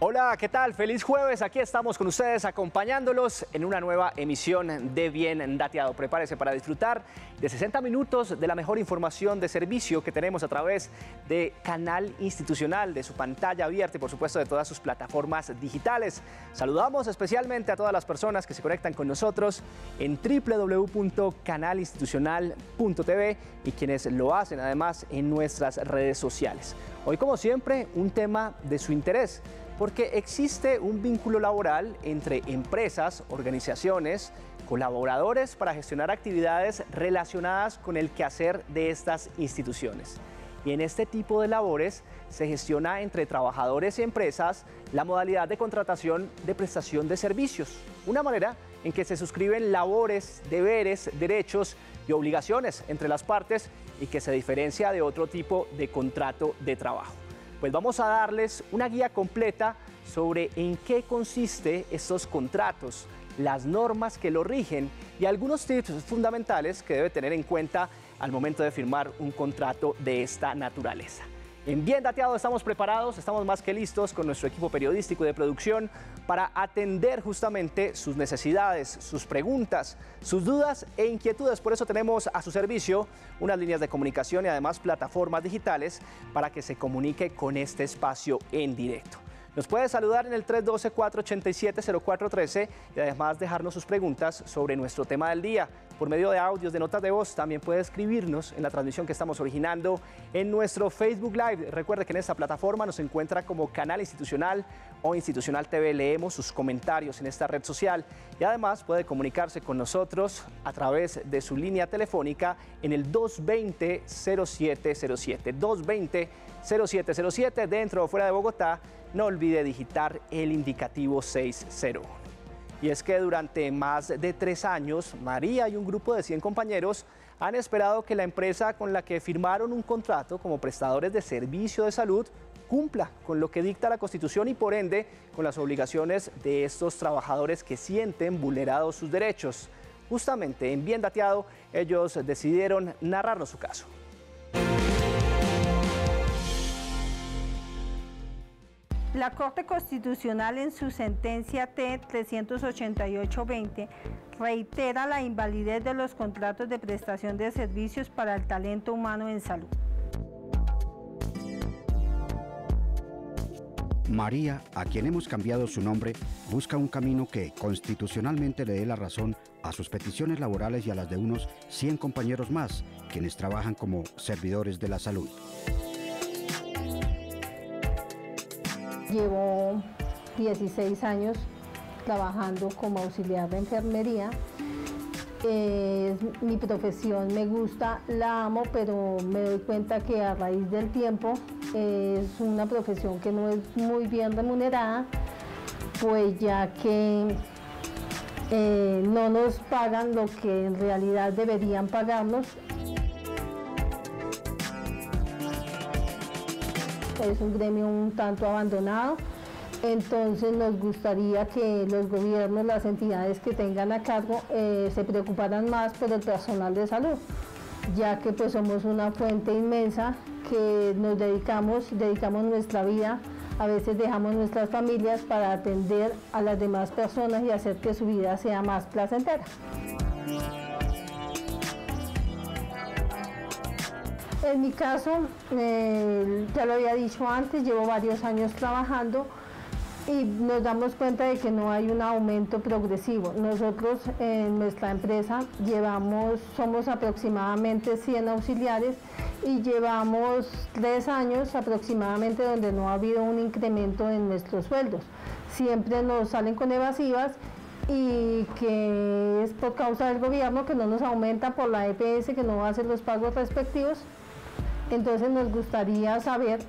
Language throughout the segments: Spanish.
Hola, ¿qué tal? Feliz jueves, aquí estamos con ustedes acompañándolos en una nueva emisión de Bien Dateado. Prepárese para disfrutar de 60 minutos de la mejor información de servicio que tenemos a través de Canal Institucional, de su pantalla abierta y por supuesto de todas sus plataformas digitales. Saludamos especialmente a todas las personas que se conectan con nosotros en www.canalinstitucional.tv y quienes lo hacen además en nuestras redes sociales. Hoy, como siempre, un tema de su interés, porque existe un vínculo laboral entre empresas, organizaciones, colaboradores para gestionar actividades relacionadas con el quehacer de estas instituciones. Y en este tipo de labores se gestiona entre trabajadores y empresas la modalidad de contratación de prestación de servicios, una manera en que se suscriben labores, deberes, derechos y obligaciones entre las partes y que se diferencia de otro tipo de contrato de trabajo. Pues vamos a darles una guía completa sobre en qué consiste estos contratos, las normas que lo rigen y algunos tips fundamentales que debe tener en cuenta al momento de firmar un contrato de esta naturaleza. En Bien Dateado estamos preparados, estamos más que listos con nuestro equipo periodístico y de producción para atender justamente sus necesidades, sus preguntas, sus dudas e inquietudes. Por eso tenemos a su servicio unas líneas de comunicación y además plataformas digitales para que se comunique con este espacio en directo. Nos puede saludar en el 312-487-0413 y además dejarnos sus preguntas sobre nuestro tema del día. Por medio de audios, de notas de voz, también puede escribirnos en la transmisión que estamos originando en nuestro Facebook Live. Recuerde que en esta plataforma nos encuentra como Canal Institucional o Institucional TV. Leemos sus comentarios en esta red social y además puede comunicarse con nosotros a través de su línea telefónica en el 220-0707. 220-0707 dentro o fuera de Bogotá. No olvide digitar el indicativo 601. Y es que durante más de 3 años, María y un grupo de 100 compañeros han esperado que la empresa con la que firmaron un contrato como prestadores de servicio de salud cumpla con lo que dicta la Constitución y por ende con las obligaciones de estos trabajadores que sienten vulnerados sus derechos. Justamente en Bien Dateado, ellos decidieron narrarnos su caso. La Corte Constitucional en su sentencia T-388-20 reitera la invalidez de los contratos de prestación de servicios para el talento humano en salud. María, a quien hemos cambiado su nombre, busca un camino que constitucionalmente le dé la razón a sus peticiones laborales y a las de unos 100 compañeros más, quienes trabajan como servidores de la salud. Llevo 16 años trabajando como auxiliar de enfermería. Mi profesión me gusta, la amo, pero me doy cuenta que a raíz del tiempo es una profesión que no es muy bien remunerada, pues ya que no nos pagan lo que en realidad deberían pagarnos. Es un gremio un tanto abandonado, entonces nos gustaría que los gobiernos, las entidades que tengan a cargo se preocuparan más por el personal de salud, ya que pues somos una fuente inmensa que nos dedicamos nuestra vida, a veces dejamos nuestras familias para atender a las demás personas y hacer que su vida sea más placentera. En mi caso, ya lo había dicho antes, llevo varios años trabajando y nos damos cuenta de que no hay un aumento progresivo. Nosotros en nuestra empresa somos aproximadamente 100 auxiliares y llevamos 3 años aproximadamente donde no ha habido un incremento en nuestros sueldos. Siempre nos salen con evasivas y que es por causa del gobierno que no nos aumenta, por la EPS que no hace los pagos respectivos. Entonces nos gustaría saber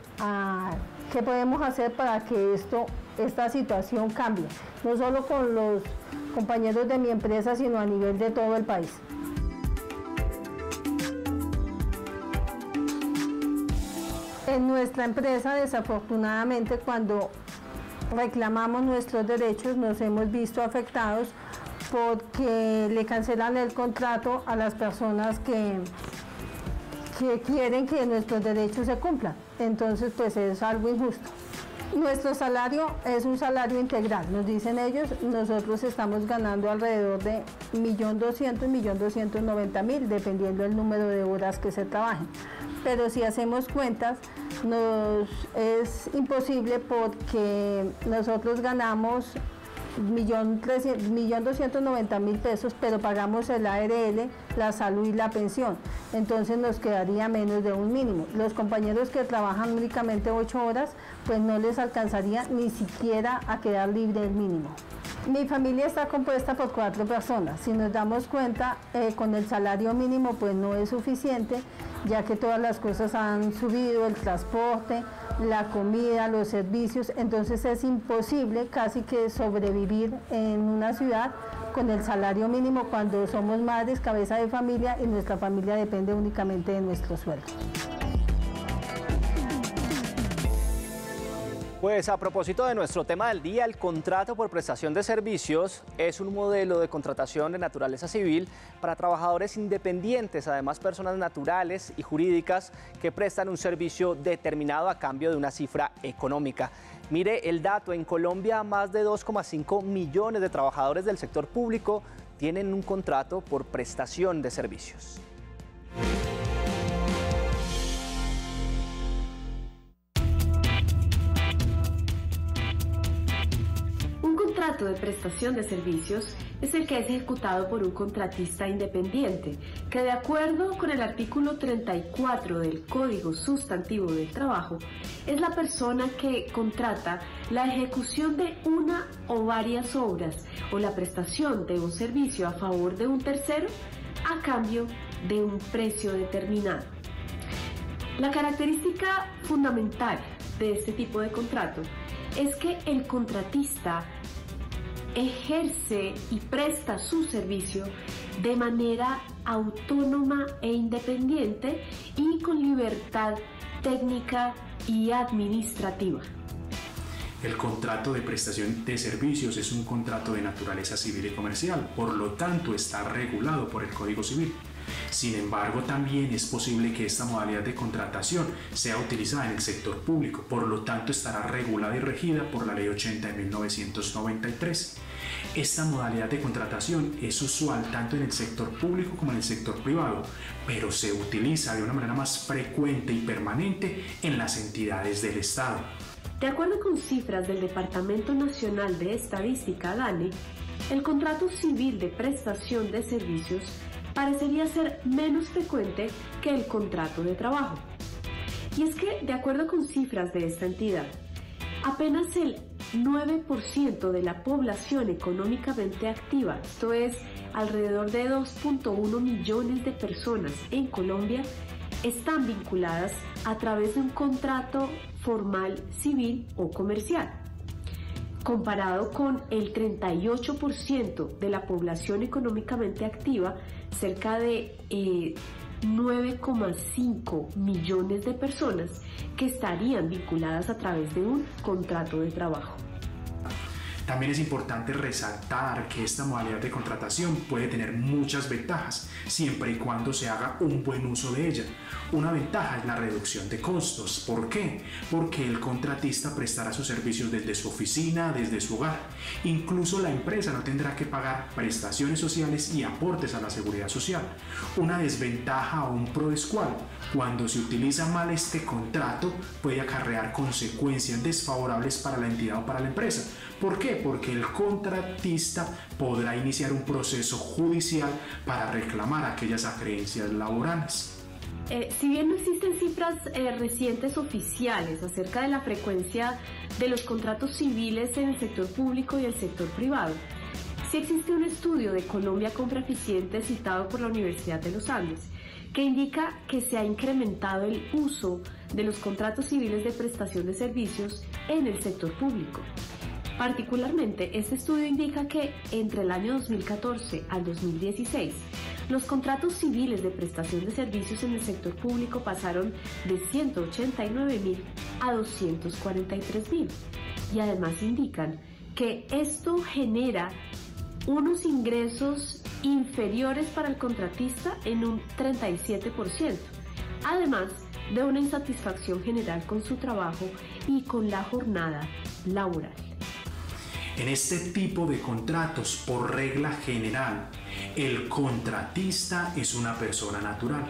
qué podemos hacer para que esta situación cambie, no solo con los compañeros de mi empresa, sino a nivel de todo el país. En nuestra empresa, desafortunadamente, cuando reclamamos nuestros derechos, nos hemos visto afectados porque le cancelan el contrato a las personas que quieren que nuestros derechos se cumplan. Entonces, pues es algo injusto. Nuestro salario es un salario integral, nos dicen ellos. Nosotros estamos ganando alrededor de 1.200.000, 1.290.000, dependiendo del número de horas que se trabajen. Pero si hacemos cuentas, nos es imposible porque nosotros ganamos 1.290.000 pesos, pero pagamos el ARL, la salud y la pensión. Entonces nos quedaría menos de un mínimo. Los compañeros que trabajan únicamente 8 horas, pues no les alcanzaría ni siquiera a quedar libre del mínimo. Mi familia está compuesta por 4 personas. Si nos damos cuenta, con el salario mínimo pues no es suficiente, ya que todas las cosas han subido, el transporte, la comida, los servicios. Entonces es imposible casi que sobrevivir en una ciudad con el salario mínimo cuando somos madres, cabeza de familia, y nuestra familia depende únicamente de nuestro sueldo. Pues a propósito de nuestro tema del día, el contrato por prestación de servicios es un modelo de contratación de naturaleza civil para trabajadores independientes, además personas naturales y jurídicas que prestan un servicio determinado a cambio de una cifra económica. Mire el dato, en Colombia más de 2,5 millones de trabajadores del sector público tienen un contrato por prestación de servicios. Un contrato de prestación de servicios es el que es ejecutado por un contratista independiente, que de acuerdo con el artículo 34 del Código Sustantivo del Trabajo, es la persona que contrata la ejecución de una o varias obras o la prestación de un servicio a favor de un tercero a cambio de un precio determinado. La característica fundamental de este tipo de contrato es que el contratista ejerce y presta su servicio de manera autónoma e independiente y con libertad técnica y administrativa. El contrato de prestación de servicios es un contrato de naturaleza civil y comercial, por lo tanto está regulado por el Código Civil. Sin embargo, también es posible que esta modalidad de contratación sea utilizada en el sector público, por lo tanto estará regulada y regida por la Ley 80 de 1993. Esta modalidad de contratación es usual tanto en el sector público como en el sector privado, pero se utiliza de una manera más frecuente y permanente en las entidades del Estado. De acuerdo con cifras del Departamento Nacional de Estadística, DANE, el contrato civil de prestación de servicios parecería ser menos frecuente que el contrato de trabajo. Y es que, de acuerdo con cifras de esta entidad, apenas el 9% de la población económicamente activa, esto es, alrededor de 2.1 millones de personas en Colombia, están vinculadas a través de un contrato formal civil o comercial, comparado con el 38% de la población económicamente activa, cerca de 9,5 millones de personas que estarían vinculadas a través de un contrato de trabajo. También es importante resaltar que esta modalidad de contratación puede tener muchas ventajas, siempre y cuando se haga un buen uso de ella. Una ventaja es la reducción de costos. ¿Por qué? Porque el contratista prestará sus servicios desde su oficina, desde su hogar. Incluso la empresa no tendrá que pagar prestaciones sociales y aportes a la seguridad social. Una desventaja o un pro es cuál: cuando se utiliza mal este contrato puede acarrear consecuencias desfavorables para la entidad o para la empresa. ¿Por qué? Porque el contratista podrá iniciar un proceso judicial para reclamar aquellas acreencias laborales. Si bien no existen cifras recientes oficiales acerca de la frecuencia de los contratos civiles en el sector público y el sector privado, sí existe un estudio de Colombia Compra Eficiente citado por la Universidad de los Andes que indica que se ha incrementado el uso de los contratos civiles de prestación de servicios en el sector público. Particularmente, este estudio indica que entre el año 2014 al 2016, los contratos civiles de prestación de servicios en el sector público pasaron de 189.000 a 243.000. Y además indican que esto genera unos ingresos inferiores para el contratista en un 37%. Además de una insatisfacción general con su trabajo y con la jornada laboral. En este tipo de contratos, por regla general, el contratista es una persona natural.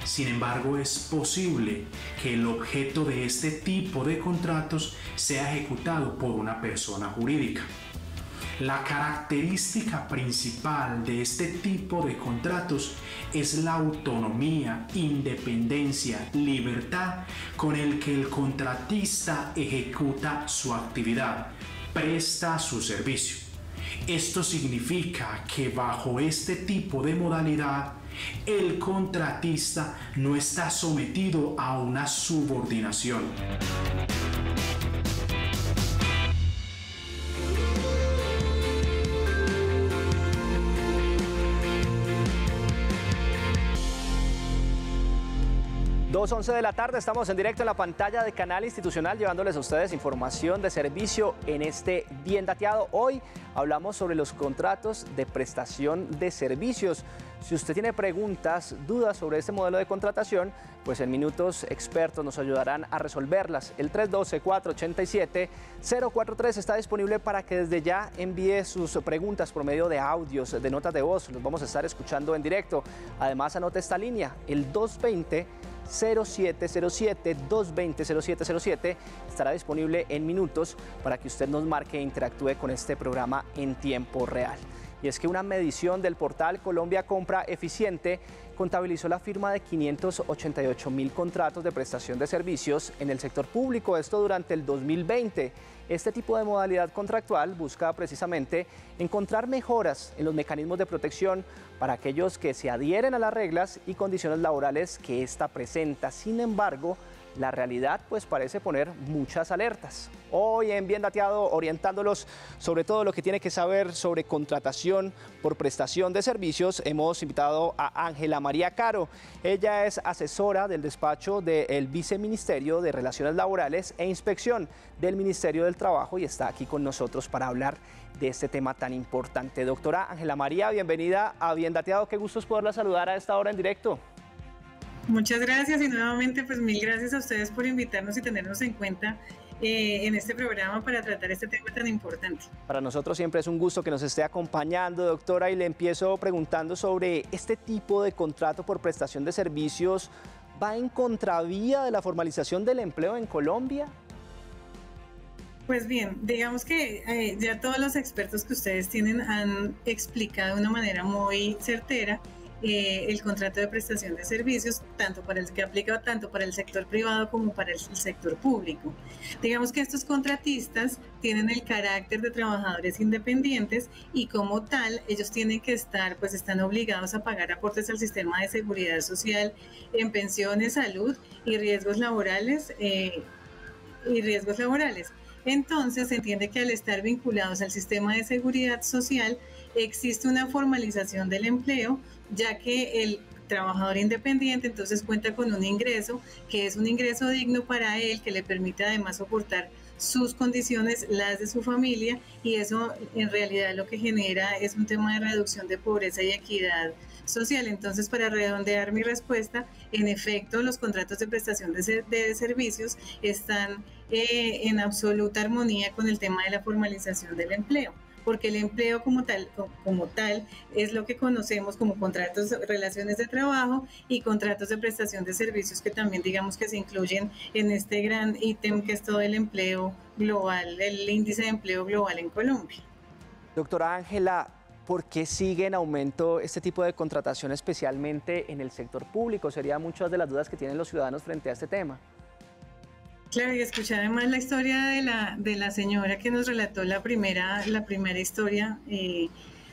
Sin embargo, es posible que el objeto de este tipo de contratos sea ejecutado por una persona jurídica. La característica principal de este tipo de contratos es la autonomía, independencia, libertad con el que el contratista ejecuta su actividad, presta su servicio. Esto significa que bajo este tipo de modalidad, el contratista no está sometido a una subordinación. Dos 11 de la tarde, estamos en directo en la pantalla de Canal Institucional llevándoles a ustedes información de servicio en este Bien Dateado. Hoy hablamos sobre los contratos de prestación de servicios. Si usted tiene preguntas, dudas sobre este modelo de contratación, pues en minutos expertos nos ayudarán a resolverlas. El 312-487-043 está disponible para que desde ya envíe sus preguntas por medio de audios, de notas de voz. Los vamos a estar escuchando en directo. Además, anote esta línea, el 220-0707, 220-0707, estará disponible en minutos para que usted nos marque e interactúe con este programa en tiempo real. Y es que una medición del portal Colombia Compra Eficiente contabilizó la firma de 588.000 contratos de prestación de servicios en el sector público, esto durante el 2020. Este tipo de modalidad contractual busca precisamente encontrar mejoras en los mecanismos de protección para aquellos que se adhieren a las reglas y condiciones laborales que ésta presenta. Sin embargo, la realidad pues parece poner muchas alertas. Hoy en Bien Dateado, orientándolos sobre todo lo que tiene que saber sobre contratación por prestación de servicios, hemos invitado a Ángela María Caro. Ella es asesora del despacho del Viceministerio de Relaciones Laborales e Inspección del Ministerio del Trabajo y está aquí con nosotros para hablar de este tema tan importante. Doctora Ángela María, bienvenida a Bien Dateado. Qué gusto es poderla saludar a esta hora en directo. Muchas gracias y nuevamente pues mil gracias a ustedes por invitarnos y tenernos en cuenta en este programa para tratar este tema tan importante. Para nosotros siempre es un gusto que nos esté acompañando, doctora, y le empiezo preguntando sobre este tipo de contrato por prestación de servicios. ¿Va en contravía de la formalización del empleo en Colombia? Pues bien, digamos que ya todos los expertos que ustedes tienen han explicado de una manera muy certera el contrato de prestación de servicios, tanto para el que aplica tanto para el sector privado como para el sector público. Digamos que estos contratistas tienen el carácter de trabajadores independientes y como tal ellos tienen que estar, pues están obligados a pagar aportes al sistema de seguridad social en pensiones, salud y riesgos laborales. Entonces se entiende que al estar vinculados al sistema de seguridad social existe una formalización del empleo, ya que el trabajador independiente entonces cuenta con un ingreso que es un ingreso digno para él, que le permite además soportar sus condiciones, las de su familia, y eso en realidad lo que genera es un tema de reducción de pobreza y equidad social. Entonces, para redondear mi respuesta, en efecto, los contratos de prestación de servicios están en absoluta armonía con el tema de la formalización del empleo, porque el empleo como tal es lo que conocemos como contratos, relaciones de trabajo y contratos de prestación de servicios, que también digamos que se incluyen en este gran ítem que es todo el empleo global, el índice de empleo global en Colombia. Doctora Ángela, ¿por qué sigue en aumento este tipo de contratación, especialmente en el sector público? Serían muchas de las dudas que tienen los ciudadanos frente a este tema. Claro, y escuché además la historia de la señora que nos relató la primera historia.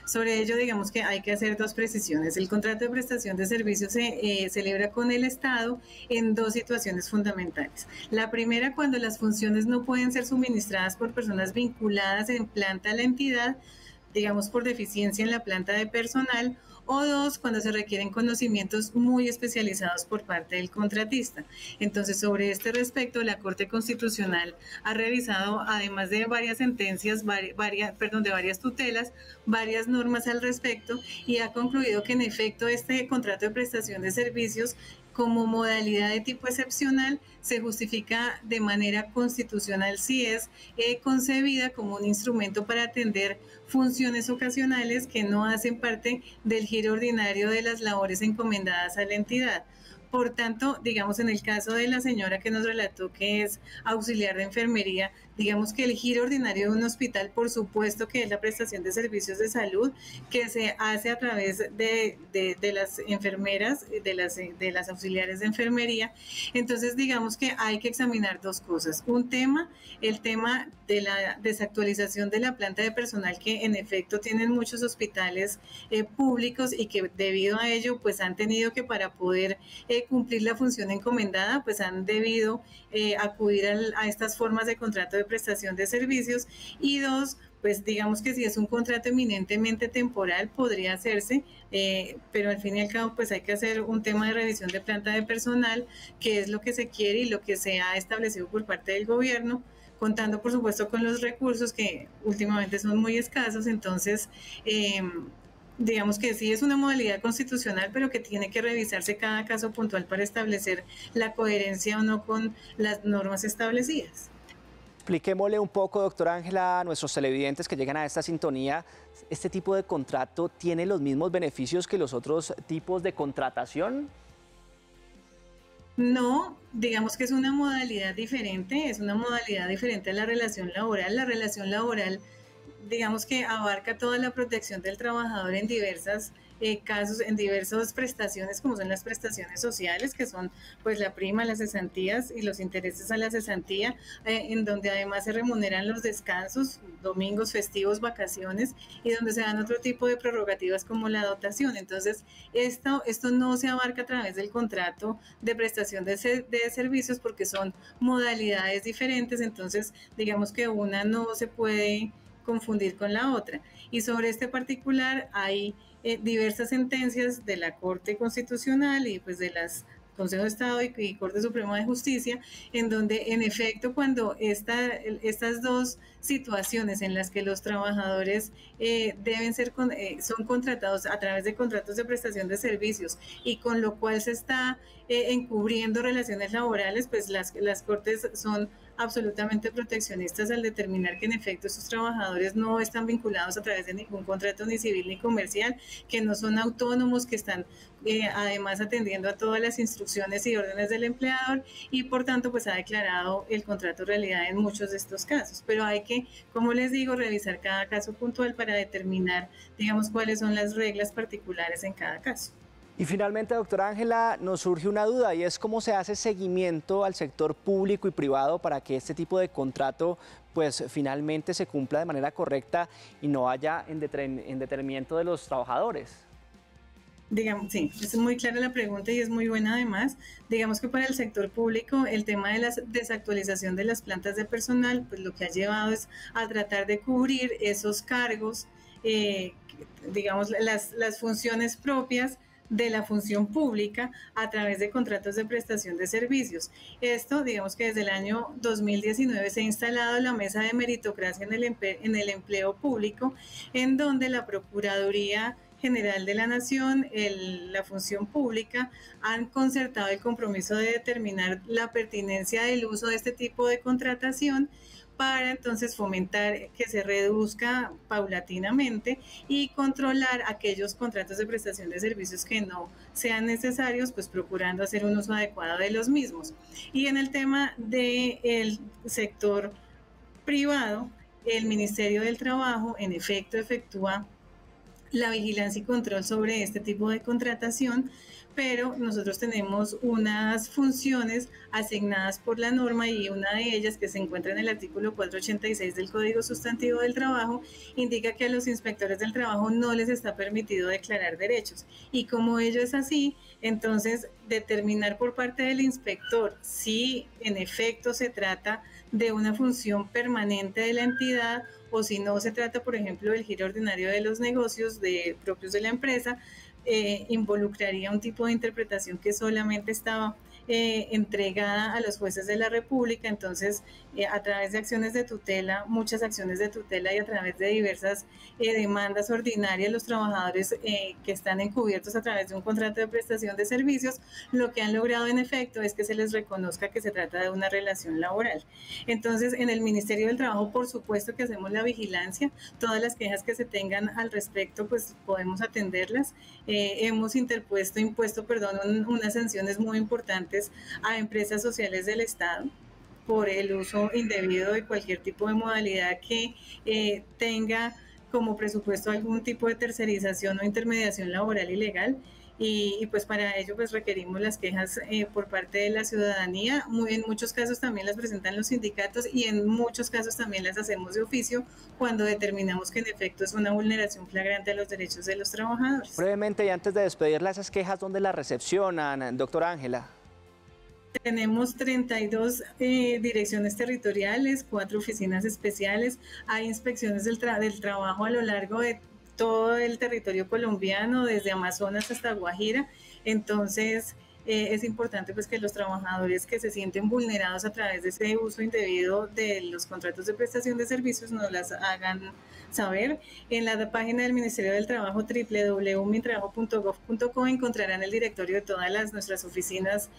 Sobre ello, digamos que hay que hacer dos precisiones. El contrato de prestación de servicios se celebra con el Estado en dos situaciones fundamentales. La primera, cuando las funciones no pueden ser suministradas por personas vinculadas en planta a la entidad, digamos por deficiencia en la planta de personal, o dos, cuando se requieren conocimientos muy especializados por parte del contratista. Entonces, sobre este respecto, la Corte Constitucional ha revisado, además de varias sentencias, de varias tutelas, varias normas al respecto, y ha concluido que en efecto este contrato de prestación de servicios como modalidad de tipo excepcional se justifica de manera constitucional si es concebida como un instrumento para atender funciones ocasionales que no hacen parte del giro ordinario de las labores encomendadas a la entidad. Por tanto, digamos, en el caso de la señora que nos relató que es auxiliar de enfermería, digamos que el giro ordinario de un hospital, por supuesto que es la prestación de servicios de salud que se hace a través de las enfermeras, de las auxiliares de enfermería. Entonces, digamos que hay que examinar dos cosas. Un tema, el tema de la desactualización de la planta de personal que en efecto tienen muchos hospitales públicos y que debido a ello pues han tenido que para poder cumplir la función encomendada pues han debido acudir a estas formas de contrato de prestación de servicios. Y dos, pues digamos que si es un contrato eminentemente temporal podría hacerse, pero al fin y al cabo pues hay que hacer un tema de revisión de planta de personal, que es lo que se quiere y lo que se ha establecido por parte del gobierno, contando por supuesto con los recursos que últimamente son muy escasos. Entonces digamos que sí es una modalidad constitucional, pero que tiene que revisarse cada caso puntual para establecer la coherencia o no con las normas establecidas. Expliquémosle un poco, doctora Ángela, a nuestros televidentes que llegan a esta sintonía, ¿este tipo de contrato tiene los mismos beneficios que los otros tipos de contratación? No, digamos que es una modalidad diferente a la relación laboral. La relación laboral, digamos que abarca toda la protección del trabajador en diversas casos, en diversas prestaciones, como son las prestaciones sociales, que son pues la prima, las cesantías y los intereses a la cesantía, en donde además se remuneran los descansos, domingos, festivos, vacaciones, y donde se dan otro tipo de prerrogativas como la dotación. Entonces, esto no se abarca a través del contrato de prestación de servicios porque son modalidades diferentes. Entonces, digamos que una no se puede confundir con la otra. Y sobre este particular hay diversas sentencias de la Corte Constitucional y pues de las Consejo de Estado y Corte Suprema de Justicia, en donde en efecto cuando estas dos situaciones en las que los trabajadores son contratados a través de contratos de prestación de servicios y con lo cual se está encubriendo relaciones laborales, pues las Cortes son absolutamente proteccionistas al determinar que en efecto estos trabajadores no están vinculados a través de ningún contrato ni civil ni comercial, que no son autónomos, que están además atendiendo a todas las instrucciones y órdenes del empleador y por tanto pues ha declarado el contrato realidad en muchos de estos casos. Pero hay que, como les digo, revisar cada caso puntual para determinar, digamos, cuáles son las reglas particulares en cada caso. Y finalmente, doctora Ángela, nos surge una duda y es cómo se hace seguimiento al sector público y privado para que este tipo de contrato pues finalmente se cumpla de manera correcta y no vaya en detrimento de los trabajadores. Digamos, sí, es muy clara la pregunta y es muy buena además. Digamos que para el sector público el tema de la desactualización de las plantas de personal, pues lo que ha llevado es a tratar de cubrir esos cargos, digamos, las funciones propias de la función pública a través de contratos de prestación de servicios. Esto, digamos que desde el año 2019 se ha instalado la mesa de meritocracia en el empleo público, en donde la Procuraduría General de la Nación, la función pública, han concertado el compromiso de determinar la pertinencia del uso de este tipo de contratación para entonces fomentar que se reduzca paulatinamente y controlar aquellos contratos de prestación de servicios que no sean necesarios, pues procurando hacer un uso adecuado de los mismos. Y en el tema del sector privado, el Ministerio del Trabajo en efecto efectúa la vigilancia y control sobre este tipo de contratación, pero nosotros tenemos unas funciones asignadas por la norma y una de ellas, que se encuentra en el artículo 486 del Código Sustantivo del Trabajo, indica que a los inspectores del trabajo no les está permitido declarar derechos. Y como ello es así, entonces determinar por parte del inspector si en efecto se trata de una función permanente de la entidad o si no se trata, por ejemplo, del giro ordinario de los negocios propios de la empresa, involucraría un tipo de interpretación que solamente estaba entregada a los jueces de la República. Entonces, a través de acciones de tutela, muchas acciones de tutela y a través de diversas demandas ordinarias, los trabajadores que están encubiertos a través de un contrato de prestación de servicios, lo que han logrado en efecto es que se les reconozca que se trata de una relación laboral. Entonces, en el Ministerio del Trabajo, por supuesto que hacemos la vigilancia, todas las quejas que se tengan al respecto, pues podemos atenderlas. Hemos impuesto unas sanciones muy importantes a empresas sociales del Estado por el uso indebido de cualquier tipo de modalidad que tenga como presupuesto algún tipo de tercerización o intermediación laboral ilegal. Y pues para ello pues requerimos las quejas por parte de la ciudadanía. En muchos casos también las presentan los sindicatos y en muchos casos también las hacemos de oficio cuando determinamos que en efecto es una vulneración flagrante a los derechos de los trabajadores. Brevemente y antes de despedirla, esas quejas, ¿dónde las recepcionan, doctora Ángela? Tenemos 32 direcciones territoriales, 4 oficinas especiales, hay inspecciones del trabajo a lo largo de todo el territorio colombiano, desde Amazonas hasta Guajira. Entonces es importante pues que los trabajadores que se sienten vulnerados a través de ese uso indebido de los contratos de prestación de servicios nos las hagan saber. En la página del Ministerio del Trabajo, www.mintrabajo.gov.co, encontrarán el directorio de todas nuestras oficinas,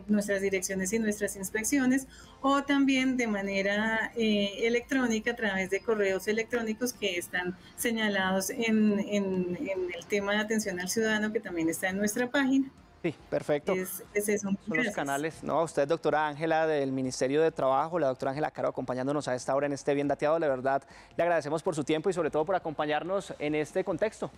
nuestras direcciones y nuestras inspecciones, o también de manera electrónica a través de correos electrónicos que están señalados en el tema de atención al ciudadano, que también está en nuestra página. Sí, perfecto. Es eso. Son los canales. No, usted, doctora Ángela, del Ministerio de Trabajo, la doctora Ángela Caro, acompañándonos a esta hora en este Bien Dateado. La verdad, le agradecemos por su tiempo y sobre todo por acompañarnos en este contexto.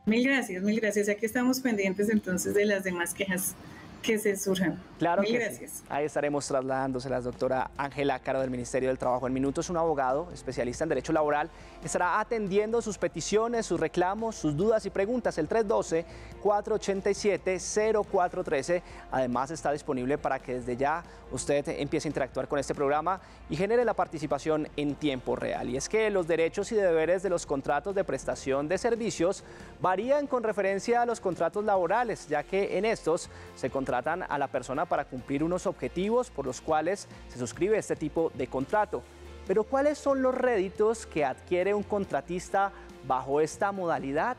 Mil gracias, mil gracias. Aquí estamos pendientes entonces de las demás quejas que se surjan. Claro Mil que gracias. sí. Ahí estaremos trasladándoselas, doctora Ángela Caro, del Ministerio del Trabajo. En minutos, un abogado especialista en Derecho Laboral estará atendiendo sus peticiones, sus reclamos, sus dudas y preguntas. El 312-487-0413. Además, está disponible para que desde ya usted empiece a interactuar con este programa y genere la participación en tiempo real. Y es que los derechos y deberes de los contratos de prestación de servicios varían con referencia a los contratos laborales, ya que en estos se contratan a la persona para cumplir unos objetivos por los cuales se suscribe este tipo de contrato. Pero ¿cuáles son los réditos que adquiere un contratista bajo esta modalidad?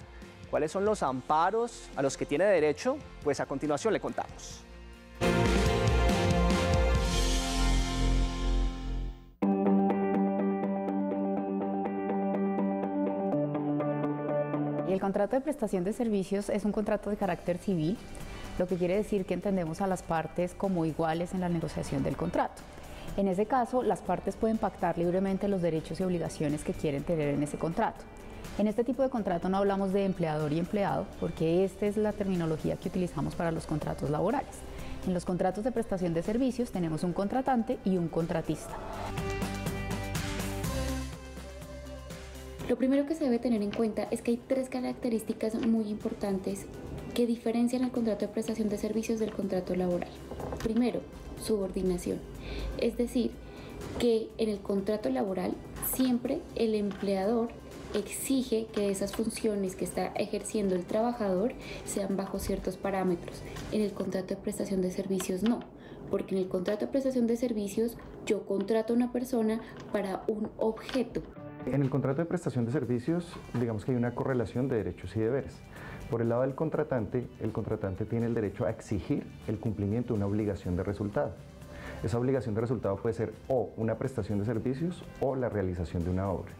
¿Cuáles son los amparos a los que tiene derecho? Pues a continuación le contamos. El contrato de prestación de servicios es un contrato de carácter civil, lo que quiere decir que entendemos a las partes como iguales en la negociación del contrato. En ese caso, las partes pueden pactar libremente los derechos y obligaciones que quieren tener en ese contrato. En este tipo de contrato no hablamos de empleador y empleado, porque esta es la terminología que utilizamos para los contratos laborales. En los contratos de prestación de servicios tenemos un contratante y un contratista. Lo primero que se debe tener en cuenta es que hay 3 características muy importantes que diferencian el contrato de prestación de servicios del contrato laboral. Primero, subordinación. Es decir, que en el contrato laboral siempre el empleador exige que esas funciones que está ejerciendo el trabajador sean bajo ciertos parámetros. En el contrato de prestación de servicios no, porque en el contrato de prestación de servicios yo contrato a una persona para un objeto. En el contrato de prestación de servicios, digamos que hay una correlación de derechos y deberes. Por el lado del contratante, el contratante tiene el derecho a exigir el cumplimiento de una obligación de resultado. Esa obligación de resultado puede ser o una prestación de servicios o la realización de una obra.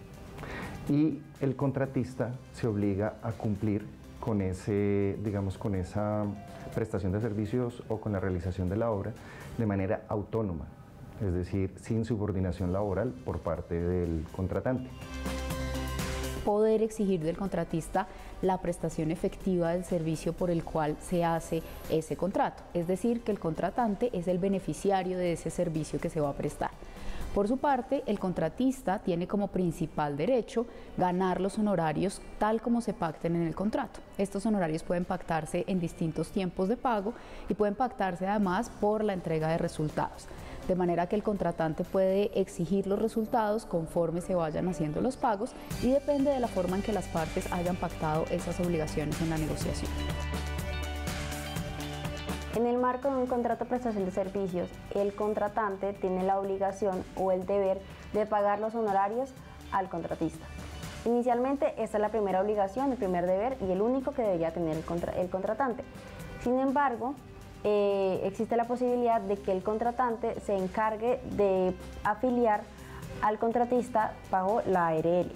Y el contratista se obliga a cumplir con con esa prestación de servicios o con la realización de la obra de manera autónoma, es decir, sin subordinación laboral por parte del contratante. Poder exigir del contratista la prestación efectiva del servicio por el cual se hace ese contrato, es decir, que el contratante es el beneficiario de ese servicio que se va a prestar. Por su parte, el contratista tiene como principal derecho ganar los honorarios tal como se pacten en el contrato. Estos honorarios pueden pactarse en distintos tiempos de pago y pueden pactarse además por la entrega de resultados. De manera que el contratante puede exigir los resultados conforme se vayan haciendo los pagos y depende de la forma en que las partes hayan pactado esas obligaciones en la negociación. En el marco de un contrato de prestación de servicios, el contratante tiene la obligación o el deber de pagar los honorarios al contratista. Inicialmente, esta es la primera obligación, el primer deber y el único que debería tener el contratante. Sin embargo, existe la posibilidad de que el contratante se encargue de afiliar al contratista bajo la ARL.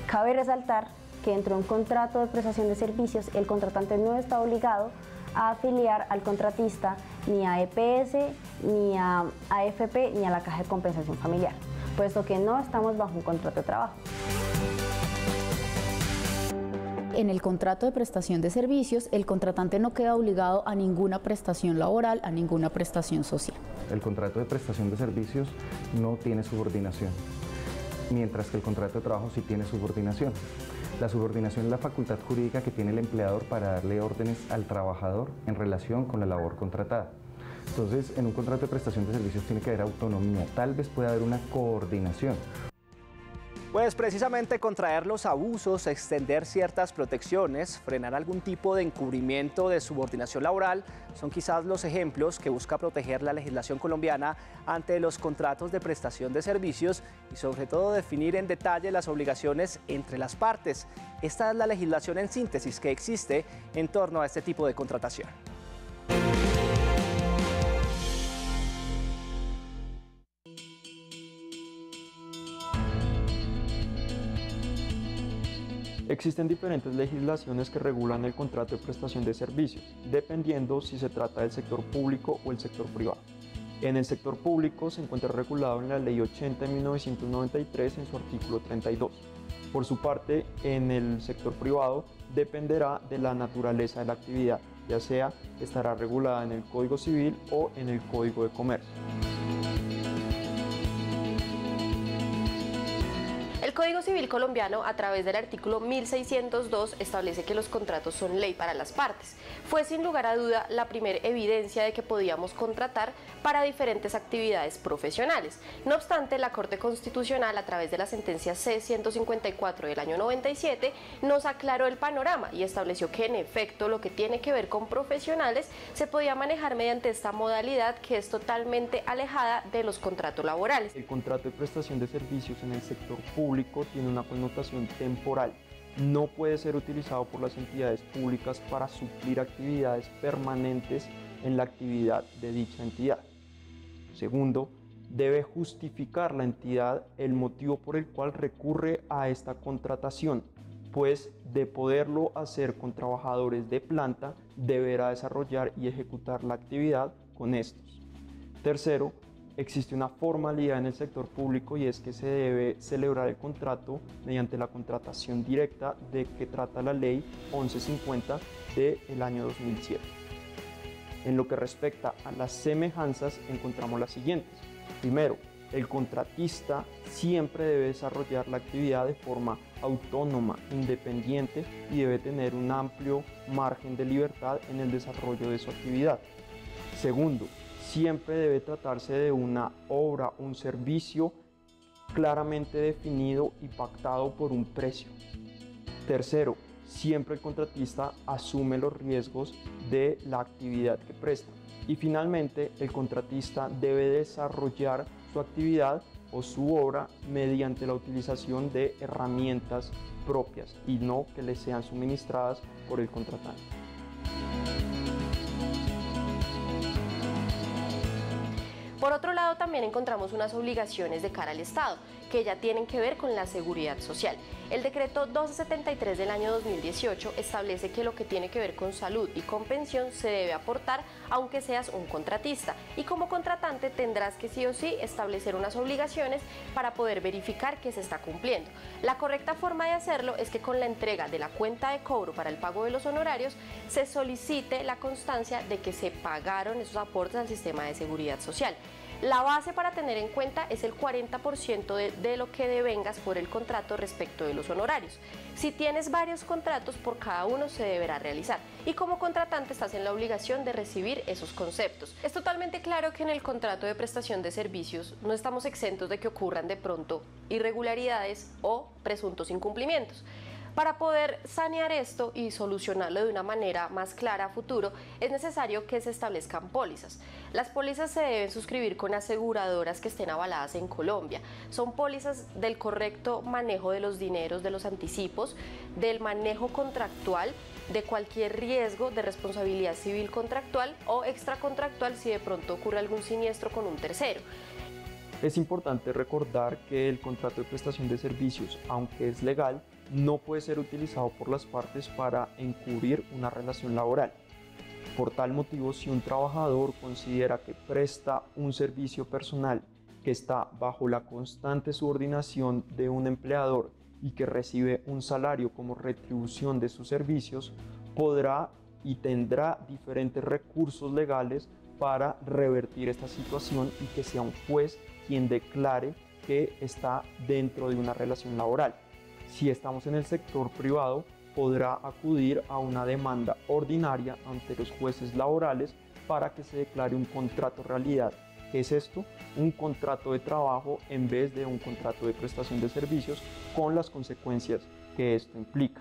Cabe resaltar que dentro de un contrato de prestación de servicios, el contratante no está obligado a afiliar al contratista ni a EPS, ni a AFP, ni a la Caja de Compensación Familiar, puesto que no estamos bajo un contrato de trabajo. En el contrato de prestación de servicios, el contratante no queda obligado a ninguna prestación laboral, a ninguna prestación social. El contrato de prestación de servicios no tiene subordinación, mientras que el contrato de trabajo sí tiene subordinación. La subordinación es la facultad jurídica que tiene el empleador para darle órdenes al trabajador en relación con la labor contratada. Entonces, en un contrato de prestación de servicios tiene que haber autonomía, tal vez pueda haber una coordinación. Pues precisamente contraer los abusos, extender ciertas protecciones, frenar algún tipo de encubrimiento de subordinación laboral son quizás los ejemplos que busca proteger la legislación colombiana ante los contratos de prestación de servicios y sobre todo definir en detalle las obligaciones entre las partes. Esta es la legislación en síntesis que existe en torno a este tipo de contratación. Existen diferentes legislaciones que regulan el contrato de prestación de servicios, dependiendo si se trata del sector público o el sector privado. En el sector público se encuentra regulado en la Ley 80 de 1993 en su artículo 32. Por su parte, en el sector privado dependerá de la naturaleza de la actividad, ya sea estará regulada en el Código Civil o en el Código de Comercio. El Código Civil colombiano, a través del artículo 1602, establece que los contratos son ley para las partes. Fue sin lugar a duda la primera evidencia de que podíamos contratar para diferentes actividades profesionales. No obstante, la Corte Constitucional, a través de la sentencia C-154 del año 97, nos aclaró el panorama y estableció que, en efecto, lo que tiene que ver con profesionales se podía manejar mediante esta modalidad que es totalmente alejada de los contratos laborales. El contrato de prestación de servicios en el sector público tiene una connotación temporal. No puede ser utilizado por las entidades públicas para suplir actividades permanentes en la actividad de dicha entidad. Segundo, debe justificar la entidad el motivo por el cual recurre a esta contratación, pues de poderlo hacer con trabajadores de planta, deberá desarrollar y ejecutar la actividad con estos. Tercero, existe una formalidad en el sector público y es que se debe celebrar el contrato mediante la contratación directa de que trata la Ley 1150 del año 2007. En lo que respecta a las semejanzas, encontramos las siguientes. Primero, el contratista siempre debe desarrollar la actividad de forma autónoma, independiente y debe tener un amplio margen de libertad en el desarrollo de su actividad. Segundo, siempre debe tratarse de una obra, un servicio claramente definido y pactado por un precio. Tercero, siempre el contratista asume los riesgos de la actividad que presta. Y finalmente, el contratista debe desarrollar su actividad o su obra mediante la utilización de herramientas propias y no que le sean suministradas por el contratante. Por otro lado, también encontramos unas obligaciones de cara al Estado, que ya tienen que ver con la seguridad social. El decreto 1273 del año 2018 establece que lo que tiene que ver con salud y con pensión se debe aportar aunque seas un contratista, y como contratante tendrás que sí o sí establecer unas obligaciones para poder verificar que se está cumpliendo. La correcta forma de hacerlo es que con la entrega de la cuenta de cobro para el pago de los honorarios se solicite la constancia de que se pagaron esos aportes al sistema de seguridad social. La base para tener en cuenta es el 40% de lo que devengas por el contrato respecto de los honorarios. Si tienes varios contratos, por cada uno se deberá realizar, y como contratante estás en la obligación de recibir esos conceptos. Es totalmente claro que en el contrato de prestación de servicios no estamos exentos de que ocurran de pronto irregularidades o presuntos incumplimientos. Para poder sanear esto y solucionarlo de una manera más clara a futuro, es necesario que se establezcan pólizas. Las pólizas se deben suscribir con aseguradoras que estén avaladas en Colombia. Son pólizas del correcto manejo de los dineros, de los anticipos, del manejo contractual, de cualquier riesgo de responsabilidad civil contractual o extracontractual si de pronto ocurre algún siniestro con un tercero. Es importante recordar que el contrato de prestación de servicios, aunque es legal, no puede ser utilizado por las partes para encubrir una relación laboral. Por tal motivo, si un trabajador considera que presta un servicio personal que está bajo la constante subordinación de un empleador y que recibe un salario como retribución de sus servicios, podrá y tendrá diferentes recursos legales para revertir esta situación y que sea un juez quien declare que está dentro de una relación laboral. Si estamos en el sector privado, podrá acudir a una demanda ordinaria ante los jueces laborales para que se declare un contrato realidad. ¿Qué es esto? Un contrato de trabajo en vez de un contrato de prestación de servicios, con las consecuencias que esto implica.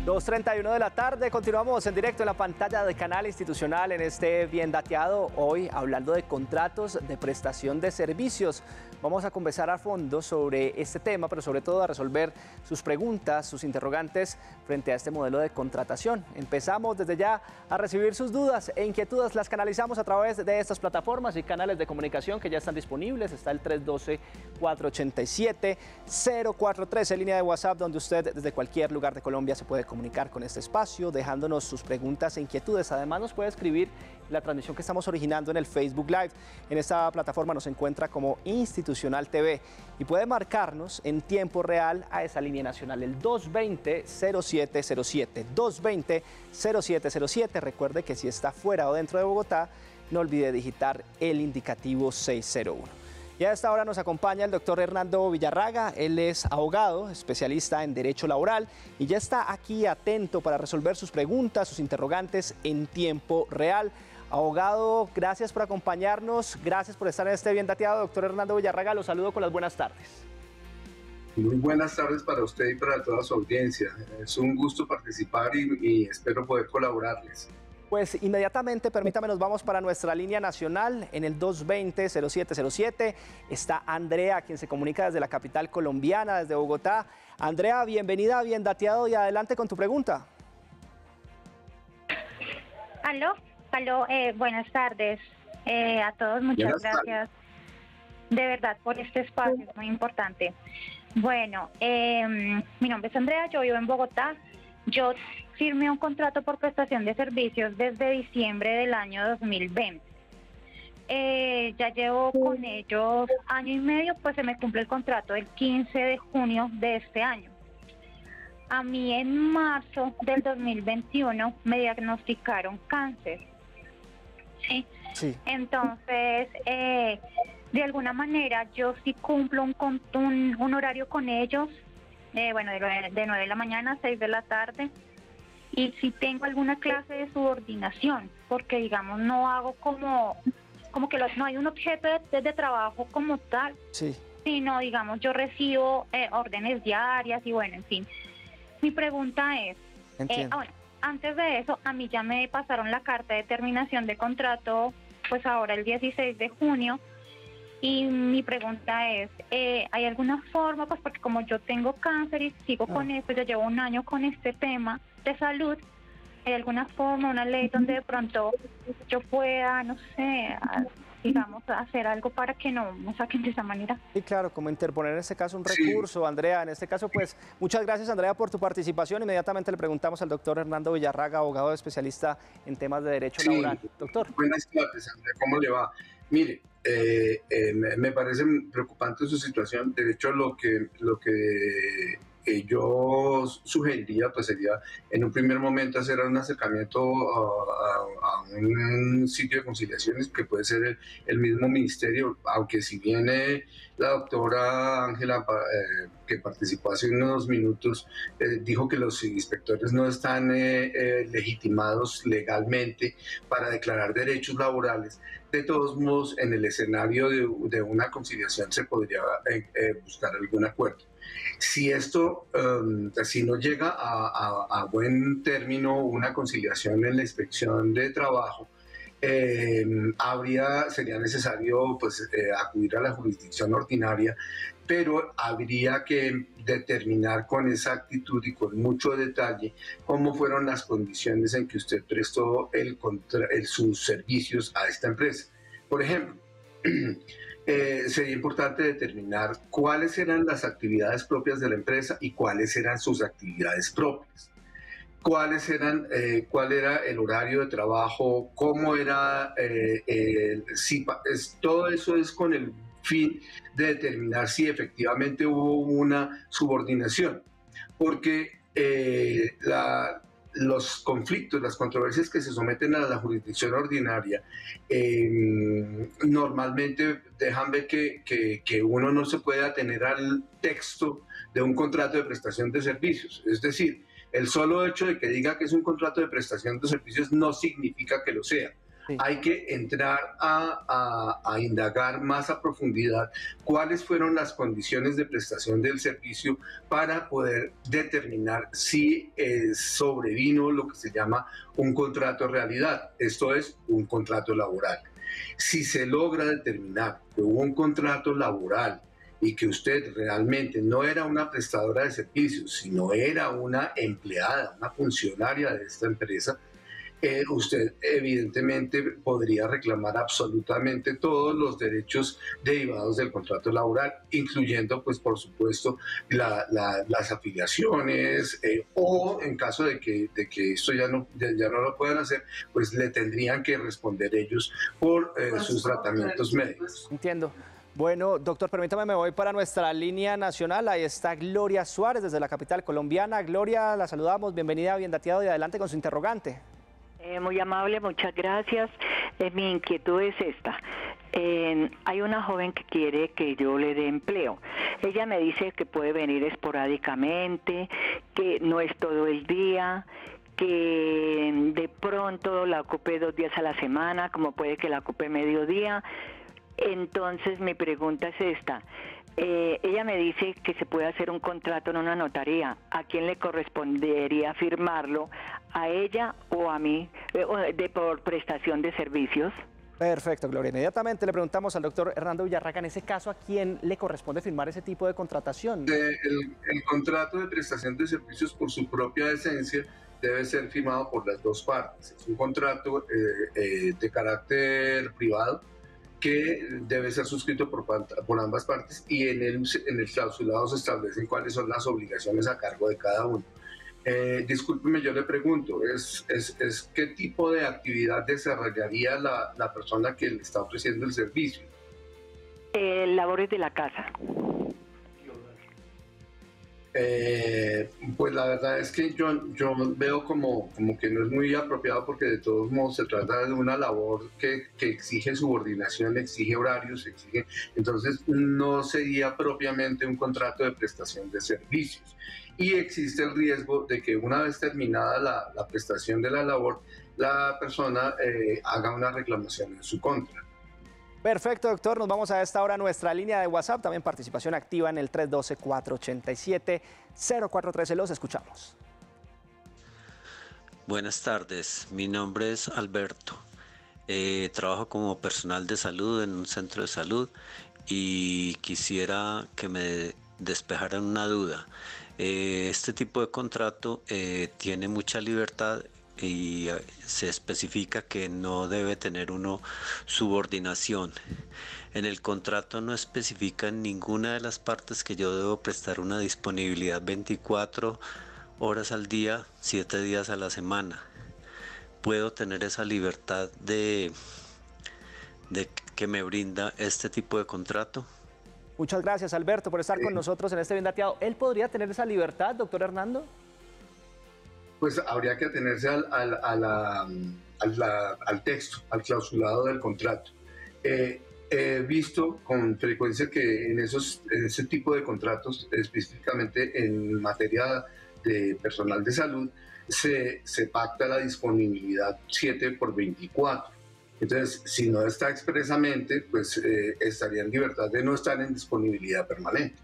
Dos 2:31 de la tarde, continuamos en directo en la pantalla del canal institucional en este Bien Dateado, hoy hablando de contratos de prestación de servicios. Vamos a conversar a fondo sobre este tema, pero sobre todo a resolver sus preguntas, sus interrogantes frente a este modelo de contratación. Empezamos desde ya a recibir sus dudas e inquietudes, las canalizamos a través de estas plataformas y canales de comunicación que ya están disponibles. Está el 312-487-0413, línea de WhatsApp, donde usted desde cualquier lugar de Colombia se puede comunicar con este espacio, dejándonos sus preguntas e inquietudes. Además, nos puede escribir la transmisión que estamos originando en el Facebook Live. En esta plataforma nos encuentra como Institucional TV y puede marcarnos en tiempo real a esa línea nacional, el 220-0707, 220-0707. Recuerde que si está fuera o dentro de Bogotá, no olvide digitar el indicativo 601. Y a esta hora nos acompaña el doctor Hernando Villarraga. Él es abogado, especialista en Derecho Laboral y ya está aquí atento para resolver sus preguntas, sus interrogantes en tiempo real. Abogado, gracias por acompañarnos, gracias por estar en este Bien Dateado. Doctor Hernando Villarraga, los saludo con las buenas tardes. Muy buenas tardes para usted y para toda su audiencia. Es un gusto participar y espero poder colaborarles. Pues inmediatamente, permítame, nos vamos para nuestra línea nacional en el 220-0707. Está Andrea, quien se comunica desde la capital colombiana, desde Bogotá. Andrea, bienvenida a Bien Dateado y adelante con tu pregunta. Aló, buenas tardes a todos, muchas gracias de verdad por este espacio, es muy importante. Bueno, mi nombre es Andrea, yo vivo en Bogotá. Yo firmé un contrato por prestación de servicios desde diciembre del año 2020. Ya llevo con ellos año y medio, pues se me cumple el contrato el 15 de junio de este año. A mí en marzo del 2021 me diagnosticaron cáncer. Sí. Entonces, de alguna manera yo sí cumplo un horario con ellos. Bueno, de 9 de la mañana a 6 de la tarde, y si tengo alguna clase de subordinación, porque digamos no hago como que no hay un objeto de trabajo como tal, sino digamos yo recibo órdenes diarias y bueno, en fin. Mi pregunta es, bueno, antes de eso a mí ya me pasaron la carta de terminación de contrato, pues ahora el 16 de junio, y mi pregunta es, ¿hay alguna forma, pues porque como yo tengo cáncer y sigo con esto, yo llevo un año con este tema de salud, ¿hay alguna forma, una ley donde de pronto yo pueda, no sé, digamos, hacer algo para que no me saquen de esa manera? Sí, claro, como interponer en este caso un recurso, Andrea. En este caso, pues, muchas gracias, Andrea, por tu participación. Inmediatamente le preguntamos al doctor Hernando Villarraga, abogado especialista en temas de derecho laboral. Doctor. Buenas tardes, Andrea, ¿cómo le va? Mire, me parece preocupante su situación. De hecho, lo que yo sugeriría pues sería en un primer momento hacer un acercamiento a un sitio de conciliaciones que puede ser el mismo ministerio, aunque si viene la doctora Ángela, que participó hace unos minutos, dijo que los inspectores no están legitimados legalmente para declarar derechos laborales. De todos modos, en el escenario de una conciliación se podría buscar algún acuerdo. Si esto, si no llega a buen término una conciliación en la inspección de trabajo, sería necesario pues, acudir a la jurisdicción ordinaria, pero habría que determinar con exactitud y con mucho detalle cómo fueron las condiciones en que usted prestó sus servicios a esta empresa. Por ejemplo, sería importante determinar cuáles eran las actividades propias de la empresa y cuáles eran sus actividades propias. Cuál era el horario de trabajo, cómo era, todo eso es con el fin de determinar si efectivamente hubo una subordinación, porque los conflictos, las controversias que se someten a la jurisdicción ordinaria normalmente dejan ver que uno no se puede atener al texto de un contrato de prestación de servicios, es decir, el solo hecho de que diga que es un contrato de prestación de servicios no significa que lo sea. Sí. Hay que entrar a indagar más a profundidad cuáles fueron las condiciones de prestación del servicio para poder determinar si sobrevino lo que se llama un contrato de realidad, esto es, un contrato laboral. Si se logra determinar que hubo un contrato laboral y que usted realmente no era una prestadora de servicios, sino era una empleada, una funcionaria de esta empresa, usted evidentemente podría reclamar absolutamente todos los derechos derivados del contrato laboral, incluyendo, pues, por supuesto, las afiliaciones, o en caso de que esto ya no lo puedan hacer, pues le tendrían que responder ellos por sus tratamientos médicos. Entiendo. Bueno, doctor, permítame, me voy para nuestra línea nacional. Ahí está Gloria Suárez desde la capital colombiana. Gloria, la saludamos. Bienvenida a Bien Dateado y adelante con su interrogante. Muy amable, muchas gracias. Mi inquietud es esta. Hay una joven que quiere que yo le dé empleo. Ella me dice que puede venir esporádicamente, que no es todo el día, que de pronto la ocupe 2 días a la semana, como puede que la ocupe mediodía. Entonces mi pregunta es esta. Ella me dice que se puede hacer un contrato en una notaría. ¿A quién le correspondería firmarlo? ¿A ella o a mí por prestación de servicios? Perfecto, Gloria. Inmediatamente le preguntamos al doctor Hernando Villarraca, en ese caso, ¿a quién le corresponde firmar ese tipo de contratación? El contrato de prestación de servicios, por su propia esencia, debe ser firmado por las dos partes. Es un contrato de carácter privado, que debe ser suscrito por ambas partes, y en el clausulado se establecen cuáles son las obligaciones a cargo de cada uno. Discúlpeme, yo le pregunto, ¿qué tipo de actividad desarrollaría la persona que le está ofreciendo el servicio? Labores de la casa. Pues la verdad es que yo veo como que no es muy apropiado, porque de todos modos se trata de una labor que exige subordinación, exige horarios, entonces no sería propiamente un contrato de prestación de servicios. Y existe el riesgo de que una vez terminada la prestación de la labor, la persona haga una reclamación en su contra. Perfecto, doctor. Nos vamos a esta hora a nuestra línea de WhatsApp. También participación activa en el 312-487-0413. Los escuchamos. Buenas tardes. Mi nombre es Alberto. Trabajo como personal de salud en un centro de salud y quisiera que me despejaran una duda. Este tipo de contrato tiene mucha libertad y se especifica que no debe tener uno subordinación. En el contrato no especifica en ninguna de las partes que yo debo prestar una disponibilidad 24 horas al día, 7 días a la semana. ¿Puedo tener esa libertad de que me brinda este tipo de contrato? Muchas gracias, Alberto, por estar con nosotros en este Bien Dateado. ¿Él podría tener esa libertad, doctor Hernando? Pues habría que atenerse al texto, al clausulado del contrato. he visto con frecuencia que en ese tipo de contratos, específicamente en materia de personal de salud, se pacta la disponibilidad 7/24. Entonces, si no está expresamente, pues estaría en libertad de no estar en disponibilidad permanente.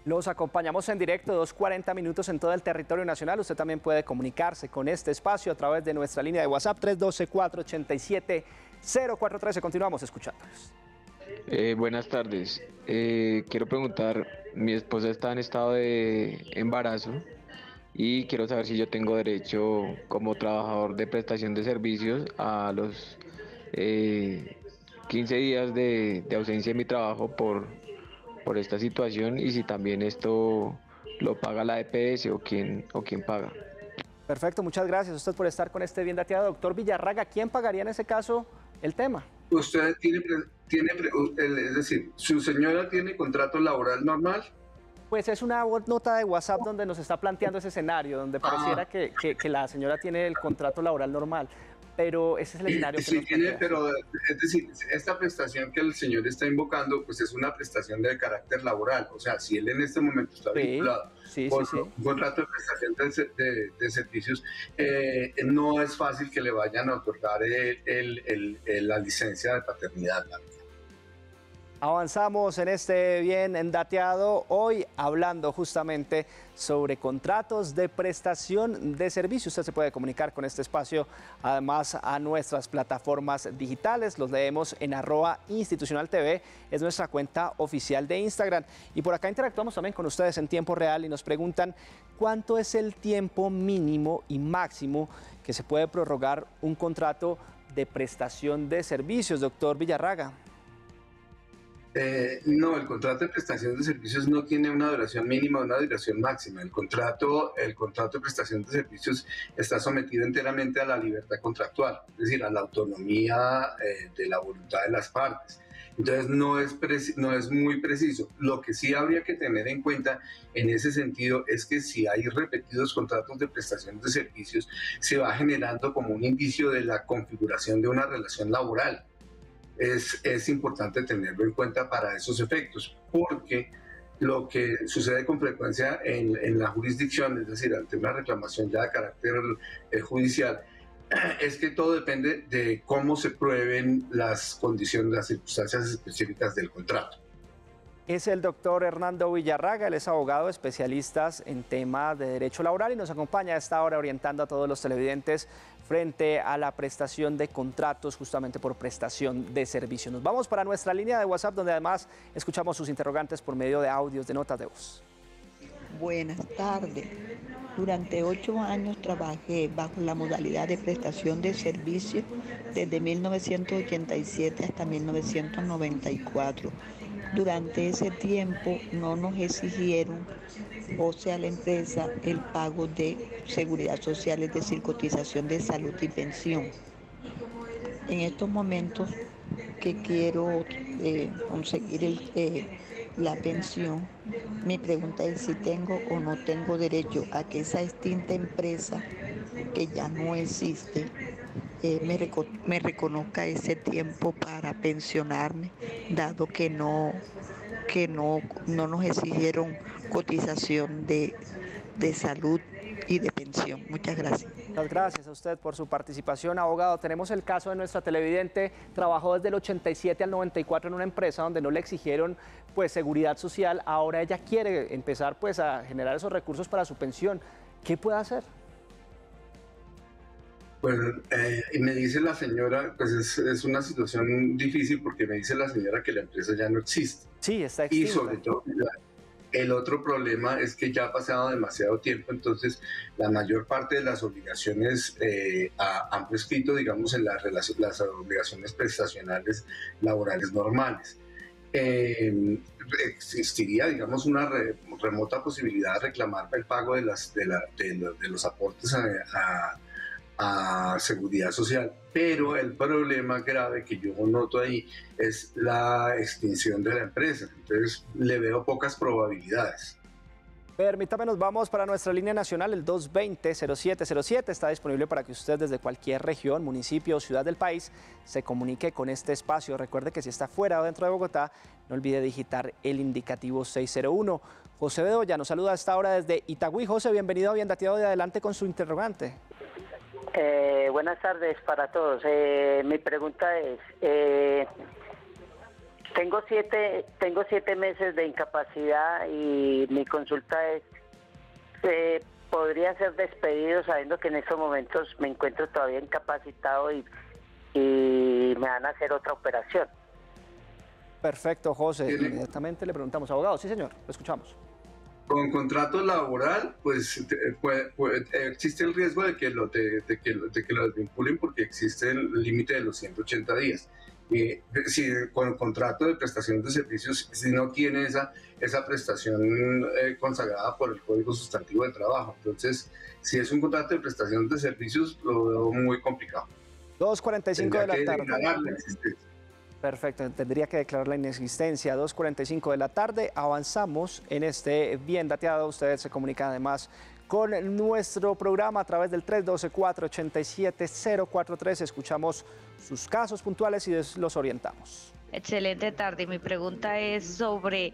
Los acompañamos en directo 2:40 minutos en todo el territorio nacional. Usted también puede comunicarse con este espacio a través de nuestra línea de WhatsApp 312-487-0413. Continuamos escuchándolos. Buenas tardes. Quiero preguntar, mi esposa está en estado de embarazo y quiero saber si yo tengo derecho como trabajador de prestación de servicios a los 15 días de ausencia de mi trabajo por esta situación, y si también esto lo paga la EPS o quién paga. Perfecto, muchas gracias a usted por estar con este Bien Dateado. Doctor Villarraga, ¿quién pagaría en ese caso el tema? Usted es decir, ¿su señora tiene contrato laboral normal? Pues es una nota de WhatsApp donde nos está planteando ese escenario, donde pareciera que la señora tiene el contrato laboral normal, pero ese es el escenario que nos plantea. Pero es decir, esta prestación que el señor está invocando, pues es una prestación de carácter laboral. O sea, si él en este momento está vinculado por un contrato de prestación de servicios, no es fácil que le vayan a otorgar la licencia de paternidad. Avanzamos en este Bien Dateado, hoy hablando justamente sobre contratos de prestación de servicio. Usted se puede comunicar con este espacio, además a nuestras plataformas digitales. Los leemos en @institucionaltv, es nuestra cuenta oficial de Instagram. Y por acá interactuamos también con ustedes en tiempo real y nos preguntan cuánto es el tiempo mínimo y máximo que se puede prorrogar un contrato de prestación de servicios, doctor Villarraga. No, el contrato de prestación de servicios no tiene una duración mínima o una duración máxima. El contrato de prestación de servicios está sometido enteramente a la libertad contractual, es decir, a la autonomía de la voluntad de las partes. Entonces no es muy preciso. Lo que sí habría que tener en cuenta en ese sentido es que si hay repetidos contratos de prestación de servicios, se va generando como un indicio de la configuración de una relación laboral. Es importante tenerlo en cuenta para esos efectos, porque lo que sucede con frecuencia en la jurisdicción, es decir, ante una reclamación ya de carácter judicial, es que todo depende de cómo se prueben las condiciones, las circunstancias específicas del contrato. Es el doctor Hernando Villarraga, él es abogado especialista en temas de derecho laboral y nos acompaña a esta hora orientando a todos los televidentes frente a la prestación de contratos justamente por prestación de servicio. Nos vamos para nuestra línea de WhatsApp, donde además escuchamos sus interrogantes por medio de audios, de notas de voz. Buenas tardes. Durante 8 años trabajé bajo la modalidad de prestación de servicios desde 1987 hasta 1994. Durante ese tiempo no nos exigieron, o sea, la empresa, el pago de seguridad social, es decir, cotización de salud y pensión. En estos momentos que quiero conseguir la pensión, mi pregunta es si tengo o no tengo derecho a que esa extinta empresa, que ya no existe, me reconozca ese tiempo para pensionarme, dado que no nos exigieron cotización de salud y de pensión. Muchas gracias. Muchas gracias a usted por su participación, abogado. Tenemos el caso de nuestra televidente, trabajó desde el 87 al 94 en una empresa donde no le exigieron pues seguridad social. Ahora ella quiere empezar pues a generar esos recursos para su pensión. ¿Qué puede hacer? Bueno, me dice la señora, pues es una situación difícil porque me dice la señora que la empresa ya no existe. Sí, está extinta. Y sobre todo, el otro problema es que ya ha pasado demasiado tiempo, entonces la mayor parte de las obligaciones han prescrito, digamos, en las obligaciones prestacionales laborales normales. Existiría, digamos, una remota posibilidad de reclamar el pago de los aportes a seguridad social, pero el problema grave que yo noto ahí es la extinción de la empresa, entonces le veo pocas probabilidades. Permítame, nos vamos para nuestra línea nacional, el 220-0707. Está disponible para que usted desde cualquier región, municipio o ciudad del país se comunique con este espacio. Recuerde que si está fuera o dentro de Bogotá, no olvide digitar el indicativo 601. José Bedoya nos saluda a esta hora desde Itagüí. José, bienvenido a Bien Dateado, de adelante con su interrogante. Buenas tardes para todos. Mi pregunta es, tengo siete meses de incapacidad y mi consulta es, ¿podría ser despedido sabiendo que en estos momentos me encuentro todavía incapacitado y me van a hacer otra operación? Perfecto, José. Inmediatamente le preguntamos. Abogado, sí señor, lo escuchamos. Con contrato laboral, pues existe el riesgo de que lo desvinculen porque existe el límite de los 180 días. Si con el contrato de prestación de servicios, si no tiene esa prestación consagrada por el Código Sustantivo de Trabajo. Entonces, si es un contrato de prestación de servicios, lo veo muy complicado. 2:45 de la tarde. Perfecto, tendría que declarar la inexistencia. 2:45 de la tarde, avanzamos en este Bien Dateado. Ustedes se comunican además con nuestro programa a través del 312-487-043. Escuchamos sus casos puntuales y los orientamos. Excelente tarde. Mi pregunta es sobre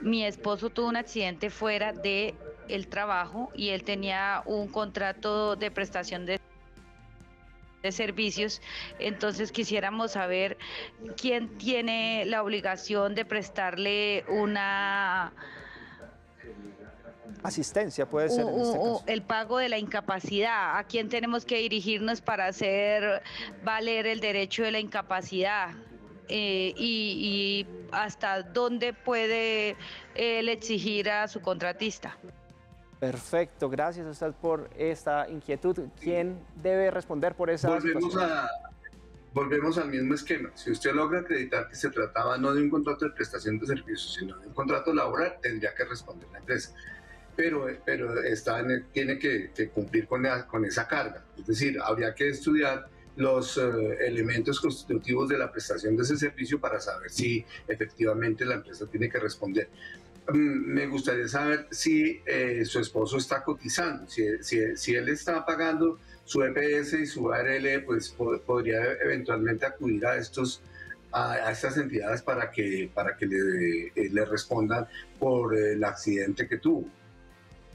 mi esposo tuvo un accidente fuera del trabajo y él tenía un contrato de prestación de servicios, entonces quisiéramos saber quién tiene la obligación de prestarle una asistencia, puede ser en este caso. El pago de la incapacidad, a quién tenemos que dirigirnos para hacer valer el derecho de la incapacidad y hasta dónde puede él exigir a su contratista. Perfecto, gracias a usted por esta inquietud. ¿Quién debe responder por esa situación? Volvemos al mismo esquema. Si usted logra acreditar que se trataba no de un contrato de prestación de servicios, sino de un contrato laboral, tendría que responder la empresa. Pero tiene que cumplir con esa carga. Es decir, habría que estudiar los elementos constitutivos de la prestación de ese servicio para saber si efectivamente la empresa tiene que responder. Me gustaría saber si su esposo está cotizando, si él está pagando su EPS y su ARL, pues podría eventualmente acudir a estas entidades para que le respondan por el accidente que tuvo.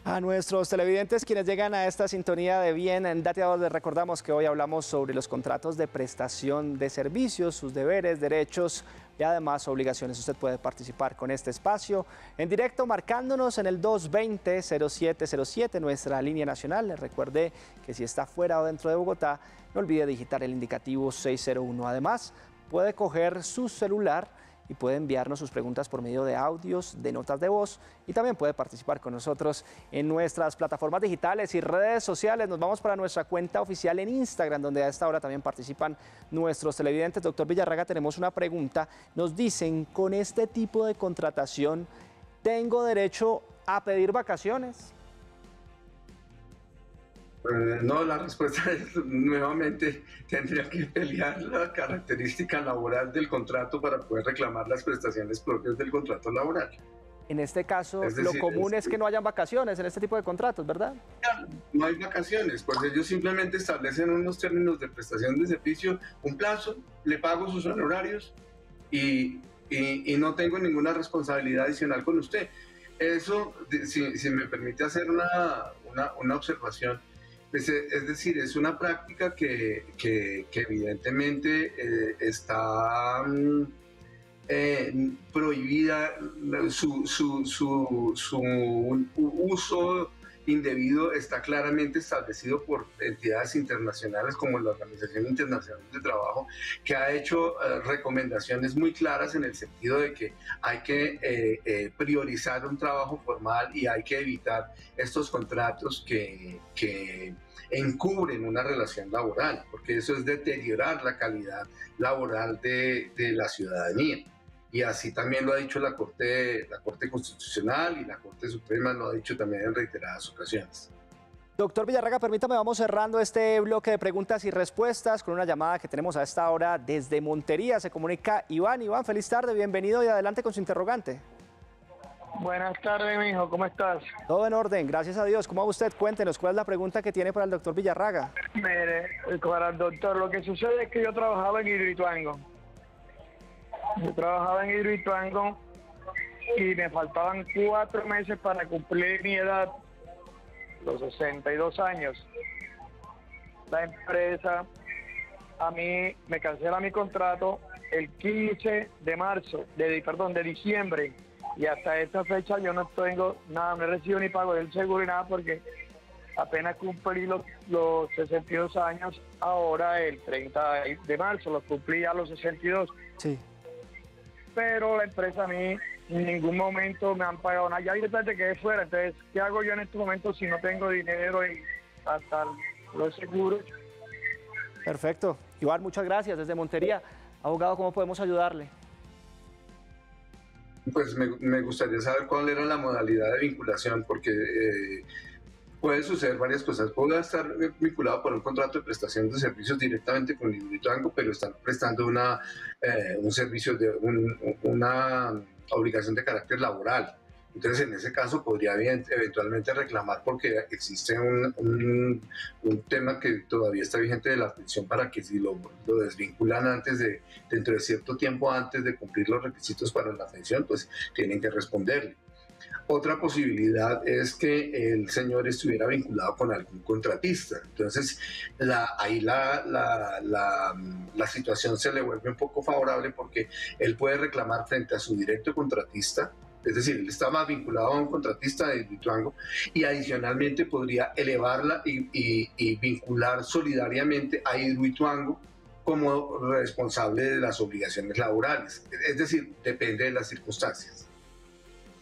A nuestros televidentes, quienes llegan a esta sintonía de Bien Dateado, les recordamos que hoy hablamos sobre los contratos de prestación de servicios, sus deberes, derechos y además obligaciones. Usted puede participar con este espacio en directo marcándonos en el 220-0707, nuestra línea nacional. Les recuerde que si está fuera o dentro de Bogotá, no olvide digitar el indicativo 601. Además, puede coger su celular y puede enviarnos sus preguntas por medio de audios, de notas de voz, y también puede participar con nosotros en nuestras plataformas digitales y redes sociales. Nos vamos para nuestra cuenta oficial en Instagram, donde a esta hora también participan nuestros televidentes. Doctor Villarraga, tenemos una pregunta. Nos dicen, con este tipo de contratación, ¿tengo derecho a pedir vacaciones? No, la respuesta es nuevamente tendría que pelear la característica laboral del contrato para poder reclamar las prestaciones propias del contrato laboral. En este caso, lo común es que no hayan vacaciones en este tipo de contratos, ¿verdad? No hay vacaciones, pues ellos simplemente establecen unos términos de prestación de servicio, un plazo, le pago sus honorarios y no tengo ninguna responsabilidad adicional con usted. Eso, si me permite hacer una observación, pues, es decir, es una práctica que evidentemente está prohibida, su uso indebido está claramente establecido por entidades internacionales como la Organización Internacional del Trabajo, que ha hecho recomendaciones muy claras en el sentido de que hay que priorizar un trabajo formal y hay que evitar estos contratos que encubren una relación laboral, porque eso es deteriorar la calidad laboral de la ciudadanía. Y así también lo ha dicho la Corte Constitucional y la Corte Suprema lo ha dicho también en reiteradas ocasiones. Doctor Villarraga, permítame, vamos cerrando este bloque de preguntas y respuestas con una llamada que tenemos a esta hora desde Montería. Se comunica Iván. Iván, feliz tarde, bienvenido y adelante con su interrogante. Buenas tardes, mijo, ¿cómo estás? Todo en orden, gracias a Dios. ¿Cómo va usted? Cuéntenos, ¿cuál es la pregunta que tiene para el doctor Villarraga? Mire, para el doctor, lo que sucede es que yo trabajaba en Hidroituango. Y me faltaban 4 meses para cumplir mi edad, los 62 años. La empresa a mí me cancela mi contrato el 15 de diciembre. Y hasta esta fecha yo no tengo nada, no he recibido ni pago del seguro ni nada porque apenas cumplí los 62 años, ahora el 30 de marzo, los cumplí a los 62. Sí. Pero la empresa a mí en ningún momento me han pagado nada, ya directamente quedé fuera, entonces ¿qué hago yo en este momento si no tengo dinero y hasta los seguros? Perfecto. Iván, muchas gracias desde Montería. Abogado, ¿cómo podemos ayudarle? Pues me gustaría saber cuál era la modalidad de vinculación, porque puede suceder varias cosas. Puedo estar vinculado por un contrato de prestación de servicios directamente con Hidroituango, pero están prestando un servicio de una obligación de carácter laboral. Entonces, en ese caso, podría eventualmente reclamar porque existe un tema que todavía está vigente de la pensión para que si lo desvinculan dentro de cierto tiempo antes de cumplir los requisitos para la pensión, pues tienen que responderle. Otra posibilidad es que el señor estuviera vinculado con algún contratista. Entonces, ahí la situación se le vuelve un poco favorable porque él puede reclamar frente a su directo contratista. Es decir, él está más vinculado a un contratista de Hidroituango y adicionalmente podría elevarla y vincular solidariamente a Hidroituango como responsable de las obligaciones laborales. Es decir, depende de las circunstancias.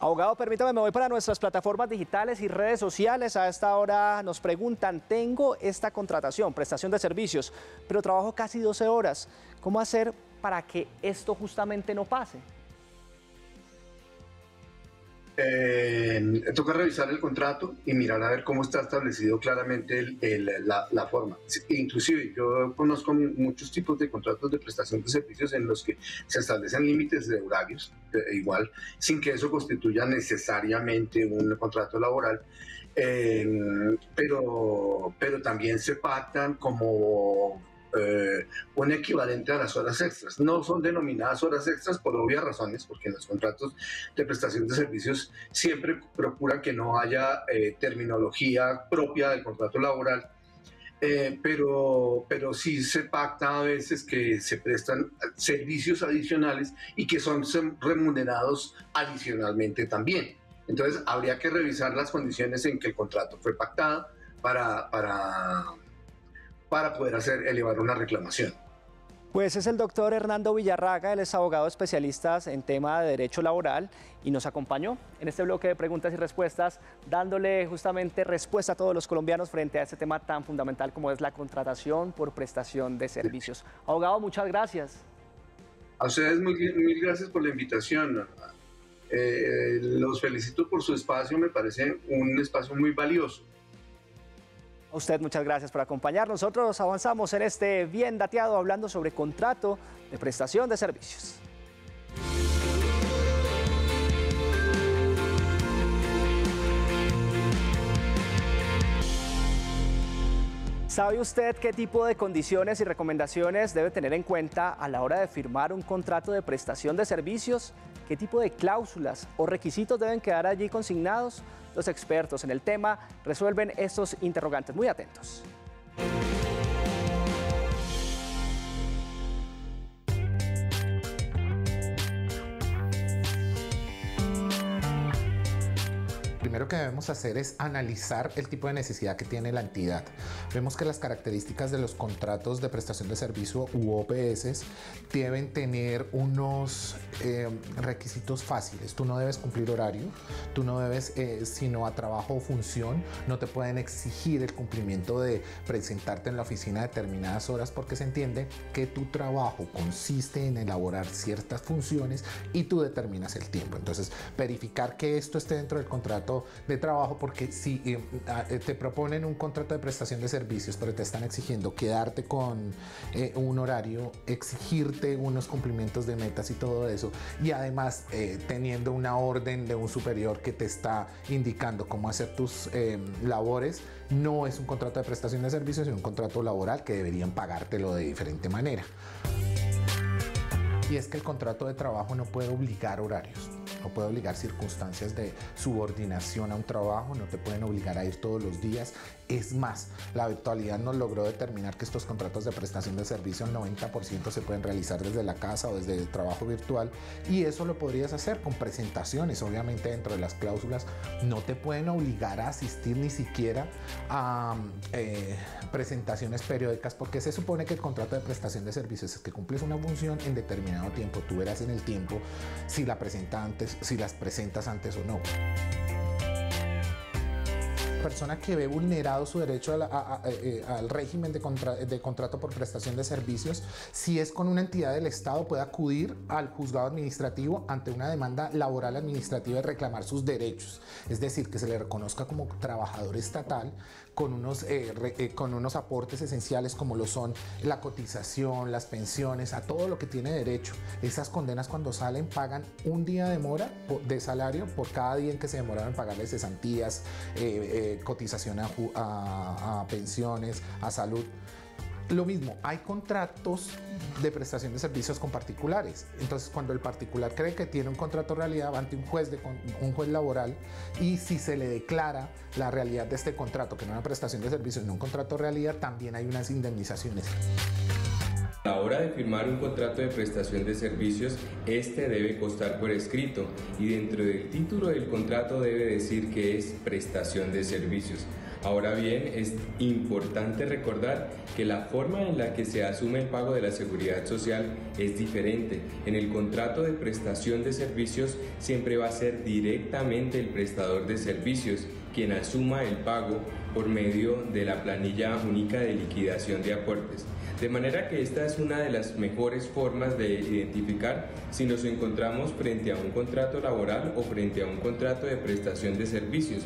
Abogado, permítame, me voy para nuestras plataformas digitales y redes sociales. A esta hora nos preguntan, tengo esta contratación, prestación de servicios, pero trabajo casi 12 horas. ¿Cómo hacer para que esto justamente no pase? Toca revisar el contrato y mirar a ver cómo está establecido claramente la forma. Inclusive yo conozco muchos tipos de contratos de prestación de servicios en los que se establecen límites de horarios, igual, sin que eso constituya necesariamente un contrato laboral, pero también se pactan como un equivalente a las horas extras. No son denominadas horas extras por obvias razones, porque en los contratos de prestación de servicios siempre procuran que no haya terminología propia del contrato laboral, pero sí se pacta a veces que se prestan servicios adicionales y que son remunerados adicionalmente también. Entonces habría que revisar las condiciones en que el contrato fue pactado para poder elevar una reclamación. Pues es el doctor Hernando Villarraga, él es abogado especialista en tema de derecho laboral y nos acompañó en este bloque de preguntas y respuestas, dándole justamente respuesta a todos los colombianos frente a este tema tan fundamental como es la contratación por prestación de servicios. Abogado, muchas gracias. A ustedes mil gracias por la invitación. Los felicito por su espacio, me parece un espacio muy valioso. A usted muchas gracias por acompañarnos. Nosotros avanzamos en este Bien Dateado hablando sobre contrato de prestación de servicios. ¿Sabe usted qué tipo de condiciones y recomendaciones debe tener en cuenta a la hora de firmar un contrato de prestación de servicios? ¿Qué tipo de cláusulas o requisitos deben quedar allí consignados? Los expertos en el tema resuelven estos interrogantes. Muy atentos. Primero que debemos hacer es analizar el tipo de necesidad que tiene la entidad. Vemos que las características de los contratos de prestación de servicio u OPS deben tener unos requisitos fáciles. Tú no debes cumplir horario, tú no debes, sino a trabajo o función, no te pueden exigir el cumplimiento de presentarte en la oficina a determinadas horas porque se entiende que tu trabajo consiste en elaborar ciertas funciones y tú determinas el tiempo. Entonces, verificar que esto esté dentro del contrato de trabajo, porque si te proponen un contrato de prestación de servicios, pero te están exigiendo quedarte con un horario, exigirte unos cumplimientos de metas y todo eso, y además teniendo una orden de un superior que te está indicando cómo hacer tus labores, no es un contrato de prestación de servicios, sino un contrato laboral que deberían pagártelo de diferente manera. Y es que el contrato de trabajo no puede obligar horarios, no puede obligar circunstancias de subordinación a un trabajo, no te pueden obligar a ir todos los días. Es más, la virtualidad nos logró determinar que estos contratos de prestación de servicio, el 90% se pueden realizar desde la casa o desde el trabajo virtual, y eso lo podrías hacer con presentaciones. Obviamente dentro de las cláusulas no te pueden obligar a asistir ni siquiera a presentaciones periódicas, porque se supone que el contrato de prestación de servicios es que cumples una función en determinado tiempo. Tú verás en el tiempo si la las presentas antes o no. Persona que ve vulnerado su derecho al régimen de contrato por prestación de servicios, si es con una entidad del Estado, puede acudir al juzgado administrativo ante una demanda laboral administrativa y reclamar sus derechos, es decir, que se le reconozca como trabajador estatal con unos aportes esenciales como lo son la cotización, las pensiones, a todo lo que tiene derecho. Esas condenas, cuando salen, pagan un día de demora de salario por cada día en que se demoraron en pagarle cesantías, cotización a pensiones, a salud. Lo mismo, hay contratos de prestación de servicios con particulares. Entonces, cuando el particular cree que tiene un contrato de realidad, va ante un juez laboral, y si se le declara la realidad de este contrato, que no es una prestación de servicios, sino un contrato de realidad, también hay unas indemnizaciones. A la hora de firmar un contrato de prestación de servicios, este debe constar por escrito, y dentro del título del contrato debe decir que es prestación de servicios. Ahora bien, es importante recordar que la forma en la que se asume el pago de la seguridad social es diferente. En el contrato de prestación de servicios siempre va a ser directamente el prestador de servicios quien asuma el pago por medio de la planilla única de liquidación de aportes. De manera que esta es una de las mejores formas de identificar si nos encontramos frente a un contrato laboral o frente a un contrato de prestación de servicios.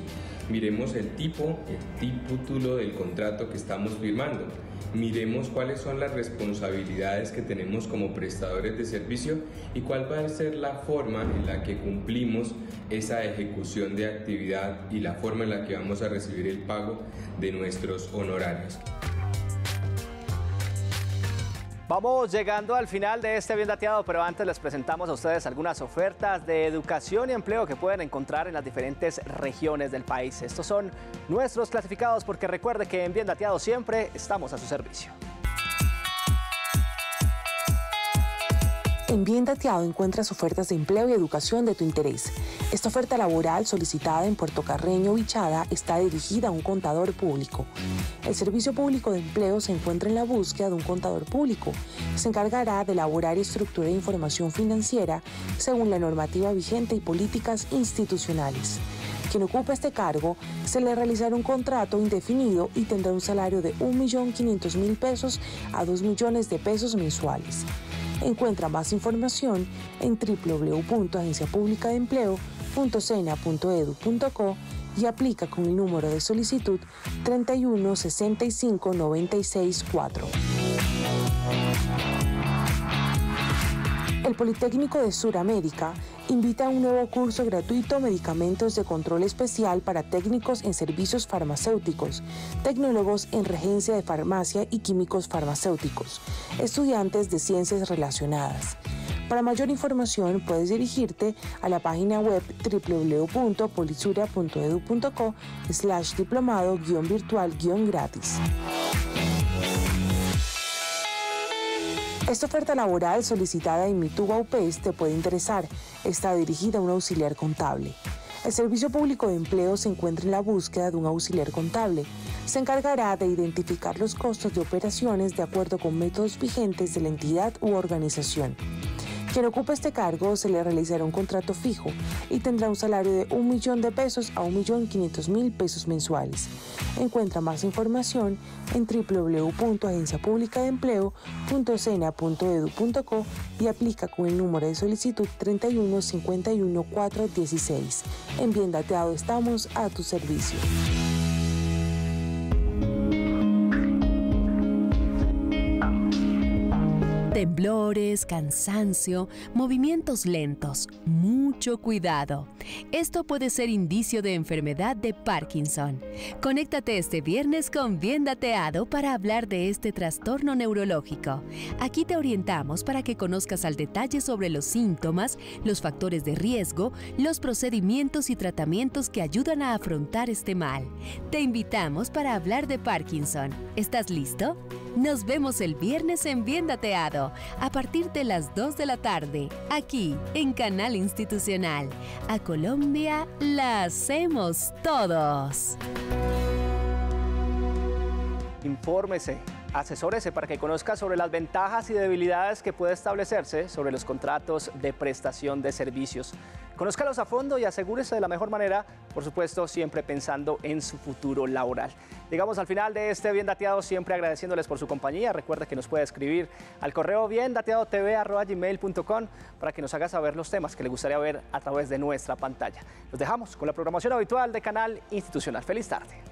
Miremos el título del contrato que estamos firmando. Miremos cuáles son las responsabilidades que tenemos como prestadores de servicio y cuál va a ser la forma en la que cumplimos esa ejecución de actividad y la forma en la que vamos a recibir el pago de nuestros honorarios. Vamos llegando al final de este Bien Dateado, pero antes les presentamos a ustedes algunas ofertas de educación y empleo que pueden encontrar en las diferentes regiones del país. Estos son nuestros clasificados, porque recuerde que en Bien Dateado siempre estamos a su servicio. En Bien Dateado encuentras ofertas de empleo y educación de tu interés. Esta oferta laboral solicitada en Puerto Carreño, Vichada, está dirigida a un contador público. El Servicio Público de Empleo se encuentra en la búsqueda de un contador público. Se encargará de elaborar y estructurar información financiera según la normativa vigente y políticas institucionales. Quien ocupe este cargo se le realizará un contrato indefinido y tendrá un salario de 1.500.000 pesos a 2 millones de pesos mensuales. Encuentra más información en www.agenciapublicadeempleo.sena.edu.co y aplica con el número de solicitud 31 65 96 4. El Politécnico de Suramérica invita a un nuevo curso gratuito Medicamentos de Control Especial para técnicos en servicios farmacéuticos, tecnólogos en regencia de farmacia y químicos farmacéuticos, estudiantes de ciencias relacionadas. Para mayor información puedes dirigirte a la página web www.polisura.edu.co/diplomado-virtual-gratis. Esta oferta laboral solicitada en Mituba UPES te puede interesar. Está dirigida a un auxiliar contable. El Servicio Público de Empleo se encuentra en la búsqueda de un auxiliar contable. Se encargará de identificar los costos de operaciones de acuerdo con métodos vigentes de la entidad u organización. Quien ocupe este cargo se le realizará un contrato fijo y tendrá un salario de 1 millón de pesos a 1.500.000 pesos mensuales. Encuentra más información en www.agenciapublicadeempleo.sena.edu.co y aplica con el número de solicitud 3151416. En Bien Dateado estamos a tu servicio. Temblores, cansancio, movimientos lentos, mucho cuidado. Esto puede ser indicio de enfermedad de Parkinson. Conéctate este viernes con Bien Dateado para hablar de este trastorno neurológico. Aquí te orientamos para que conozcas al detalle sobre los síntomas, los factores de riesgo, los procedimientos y tratamientos que ayudan a afrontar este mal. Te invitamos para hablar de Parkinson. ¿Estás listo? Nos vemos el viernes en Bien Dateado, a partir de las 2 de la tarde, aquí en Canal Institucional. A Colombia la hacemos todos. Infórmese, asesórese para que conozca sobre las ventajas y debilidades que puede establecerse sobre los contratos de prestación de servicios. Conózcalos a fondo y asegúrese de la mejor manera, por supuesto, siempre pensando en su futuro laboral. Llegamos al final de este Bien Dateado, siempre agradeciéndoles por su compañía. Recuerde que nos puede escribir al correo biendateadotv@gmail.com para que nos haga saber los temas que le gustaría ver a través de nuestra pantalla. Los dejamos con la programación habitual de Canal Institucional. Feliz tarde.